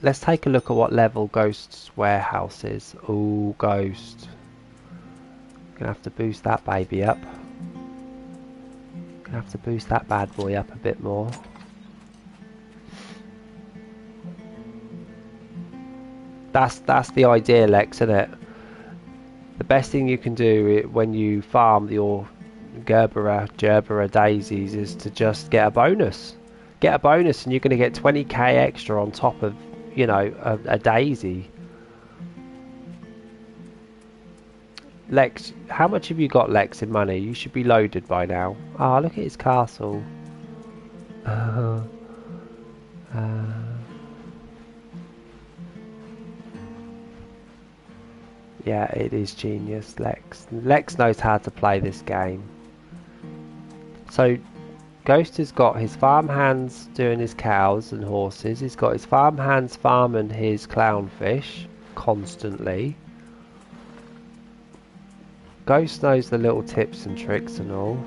Let's take a look at what level Ghost's warehouse is. Ooh, Ghost. Gonna have to boost that baby up. Gonna have to boost that bad boy up a bit more. That's the idea, Lex, isn't it? The best thing you can do when you farm your Gerbera daisies is to just get a bonus. Get a bonus and you're going to get 20k extra on top of, you know, a daisy. Lex, how much have you got, Lex, in money? You should be loaded by now. Ah, look at his castle. Yeah, it is genius, Lex. Lex knows how to play this game. So, Ghost has got his farmhands doing his cows and horses. He's got his farmhands farming his clownfish constantly. Ghost knows the little tips and tricks and all.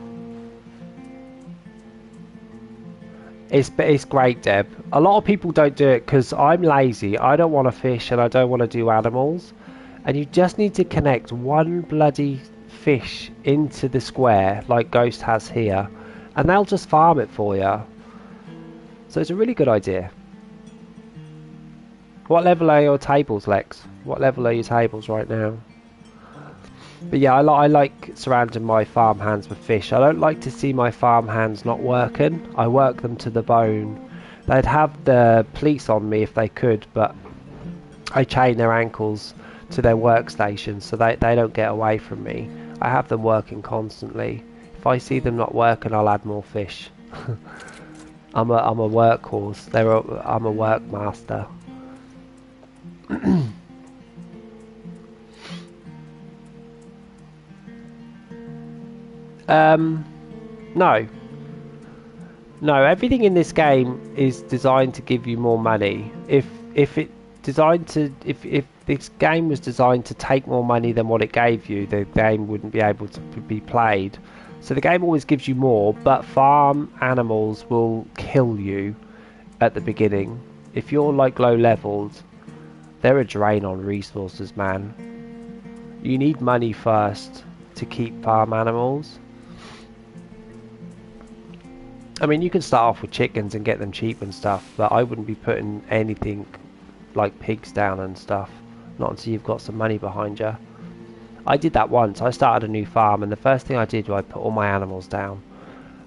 It's great, Deb. A lot of people don't do it because I'm lazy. I don't want to fish and I don't want to do animals. And you just need to connect one bloody fish into the square like Ghost has here. And they'll just farm it for you. So it's a really good idea. What level are your tables, Lex? What level are your tables right now? But yeah, I like surrounding my farmhands with fish. I don't like to see my farmhands not working. I work them to the bone. They'd have the police on me if they could, but I chain their ankles to their workstation so they don't get away from me. I have them working constantly. If I see them not working, I'll add more fish. I'm a workhorse. I'm a work master. No. No, everything in this game is designed to give you more money. If this game was designed to take more money than what it gave you, the game wouldn't be able to be played. So the game always gives you more, but farm animals will kill you at the beginning. If you're like low leveled, they're a drain on resources, man. You need money first to keep farm animals. I mean, you can start off with chickens and get them cheap and stuff, but I wouldn't be putting anything like pigs down and stuff, not until you've got some money behind you. I did that once. I started a new farm and the first thing I did was I put all my animals down.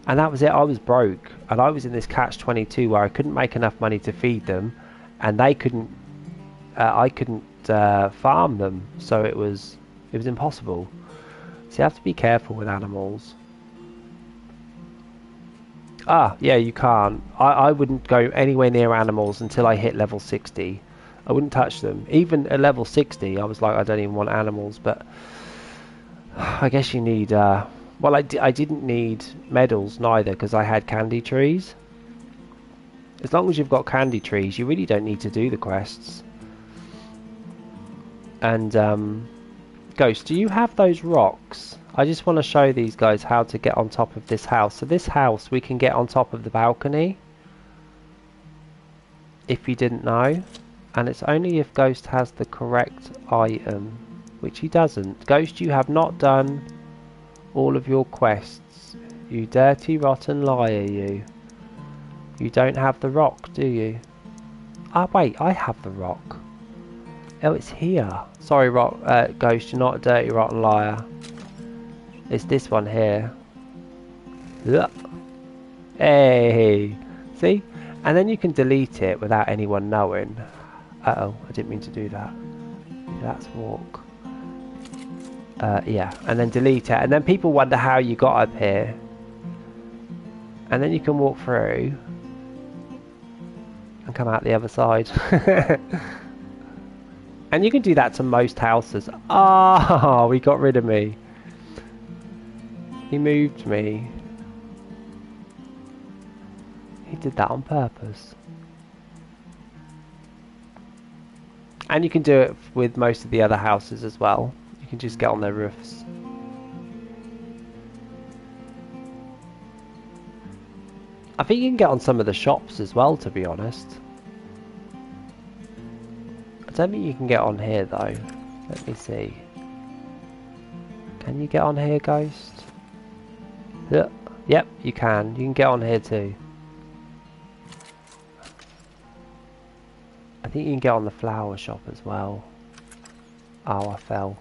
And that was it. I was broke and I was in this catch-22 where I couldn't make enough money to feed them and they couldn't, I couldn't farm them, so it was impossible. So you have to be careful with animals. Ah, yeah, you can't. I wouldn't go anywhere near animals until I hit level 60. I wouldn't touch them. Even at level 60, I was like, I don't even want animals, but I guess you need... well, I didn't need medals neither, because I had candy trees. As long as you've got candy trees, you really don't need to do the quests. And, Ghost, do you have those rocks? I just want to show these guys how to get on top of this house. So this house, we can get on top of the balcony. if you didn't know. And it's only if Ghost has the correct item, which he doesn't. Ghost, you have not done all of your quests. You dirty, rotten liar, you. You don't have the rock, do you? Ah, wait, I have the rock. Oh, it's here. Sorry, Ghost, you're not a dirty, rotten liar. It's this one here. Ugh. Hey, see? And then you can delete it without anyone knowing. Uh-oh, I didn't mean to do that. That's walk. Yeah, and then delete it. And then people wonder how you got up here. And then you can walk through and come out the other side. And you can do that to most houses. Ah, we got rid of me. He moved me. He did that on purpose. And you can do it with most of the other houses as well. You can just get on their roofs. I think you can get on some of the shops as well, to be honest. I don't think you can get on here though. Let me see. Can you get on here, Ghost? Yep, you can. You can get on here too. I think you can get on the flower shop as well. Oh, I fell.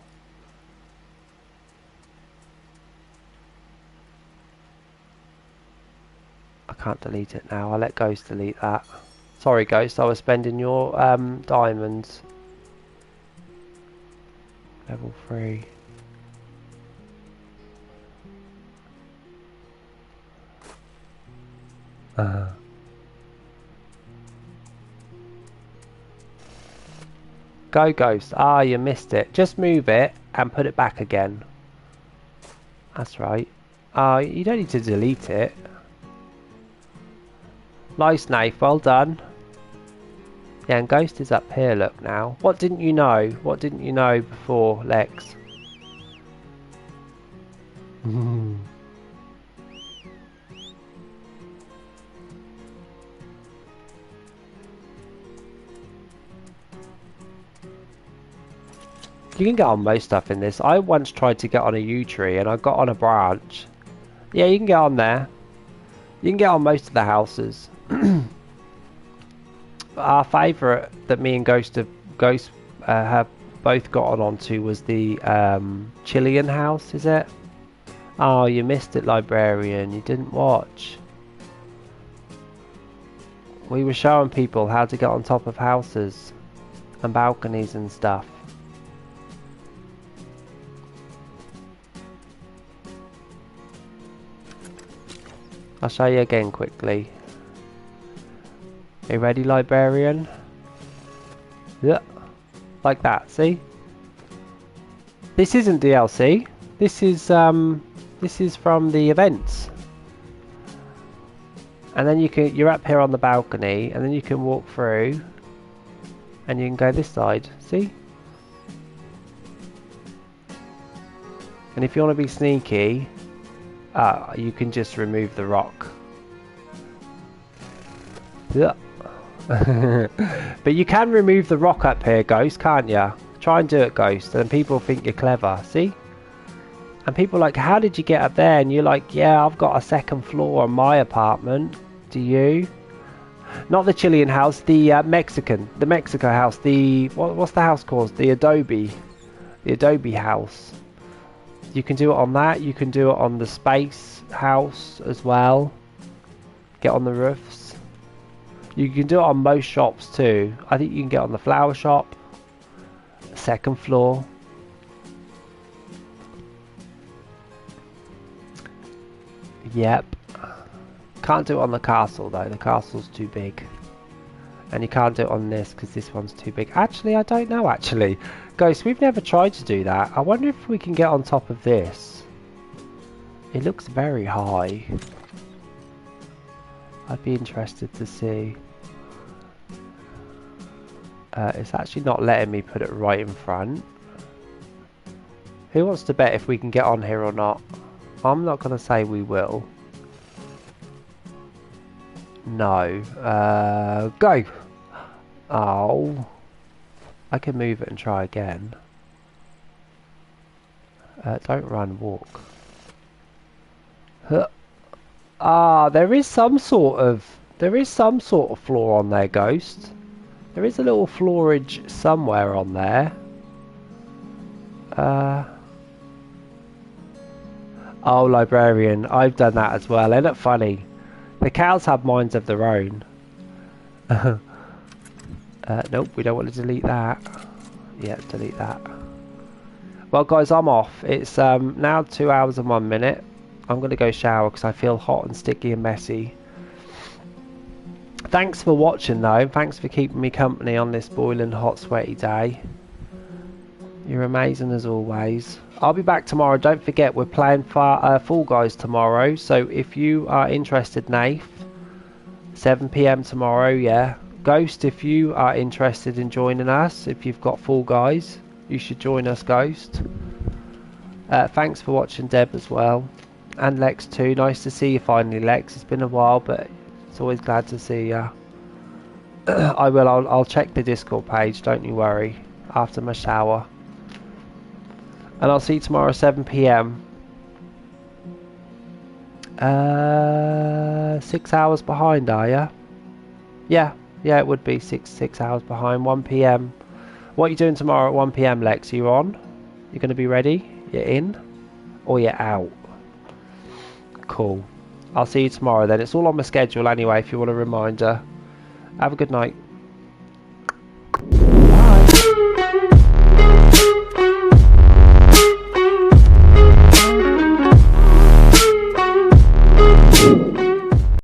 I can't delete it now. I'll let Ghost delete that. Sorry, Ghost, I was spending your diamonds. Level 3. Go, Ghost. Ah, you missed it. Just move it and put it back again. That's right. You don't need to delete it. Nice, Nath. Well done. Yeah, and Ghost is up here, look now. What didn't you know? What didn't you know before, Lex? You can get on most stuff in this. I once tried to get on a yew tree and I got on a branch. Yeah, you can get on there. You can get on most of the houses. Our favourite that me and Ghost have both gotten onto was the Chilean house, is it? Oh, you missed it, Librarian. You didn't watch. We were showing people how to get on top of houses and balconies and stuff. I'll show you again quickly. Are you ready, Librarian? Yeah. Like that, see? This isn't DLC. This is from the events. And then you're up here on the balcony and then you can walk through and you can go this side, see? And if you want to be sneaky, you can just remove the rock. Yeah. But you can remove the rock up here, Ghost, can't you? Try and do it, Ghost, and people think you're clever, see? And people are like, how did you get up there? And you're like, yeah, I've got a second floor on my apartment. Do you? Not the Chilean house, the Mexico house, what's the house called? The Adobe house. You can do it on that. You can do it on the space house as well. Get on the roofs. You can do it on most shops too. I think you can get on the flower shop. Second floor. Yep. Can't do it on the castle though. The castle's too big. And you can't do it on this because this one's too big. Actually, I don't know actually. Ghost, we've never tried to do that. I wonder if we can get on top of this. It looks very high. I'd be interested to see. It's actually not letting me put it right in front. Who wants to bet if we can get on here or not? I'm not going to say we will. No. Go! Oh, I can move it and try again. Don't run, walk. Huh. Ah, there is some sort of flaw on there, Ghost. There is a little florage somewhere on there. Oh, librarian, I've done that as well. Isn't it funny? The cows have minds of their own. Nope, we don't want to delete that. Yeah, delete that. Well, guys, I'm off. It's now 2 hours and 1 minute. I'm going to go shower because I feel hot and sticky and messy. Thanks for watching, though. Thanks for keeping me company on this boiling hot, sweaty day. You're amazing as always. I'll be back tomorrow. Don't forget, we're playing Fall Guys tomorrow. So if you are interested, Nath, 7 PM tomorrow, yeah. Ghost, if you are interested in joining us, if you've got Fall Guys, you should join us, Ghost. Thanks for watching, Deb, as well. And Lex too. Nice to see you finally, Lex. It's been a while, but it's always glad to see you. I'll check the Discord page, don't you worry, after my shower. And I'll see you tomorrow 7 PM. 6 hours behind, are ya? Yeah, it would be 6 hours behind. 1 PM. What are you doing tomorrow at 1 PM, Lex? Are you on? You're going to be ready? You're in? Or you're out? Cool. I'll see you tomorrow then. It's all on my schedule anyway, if you want a reminder. Have a good night.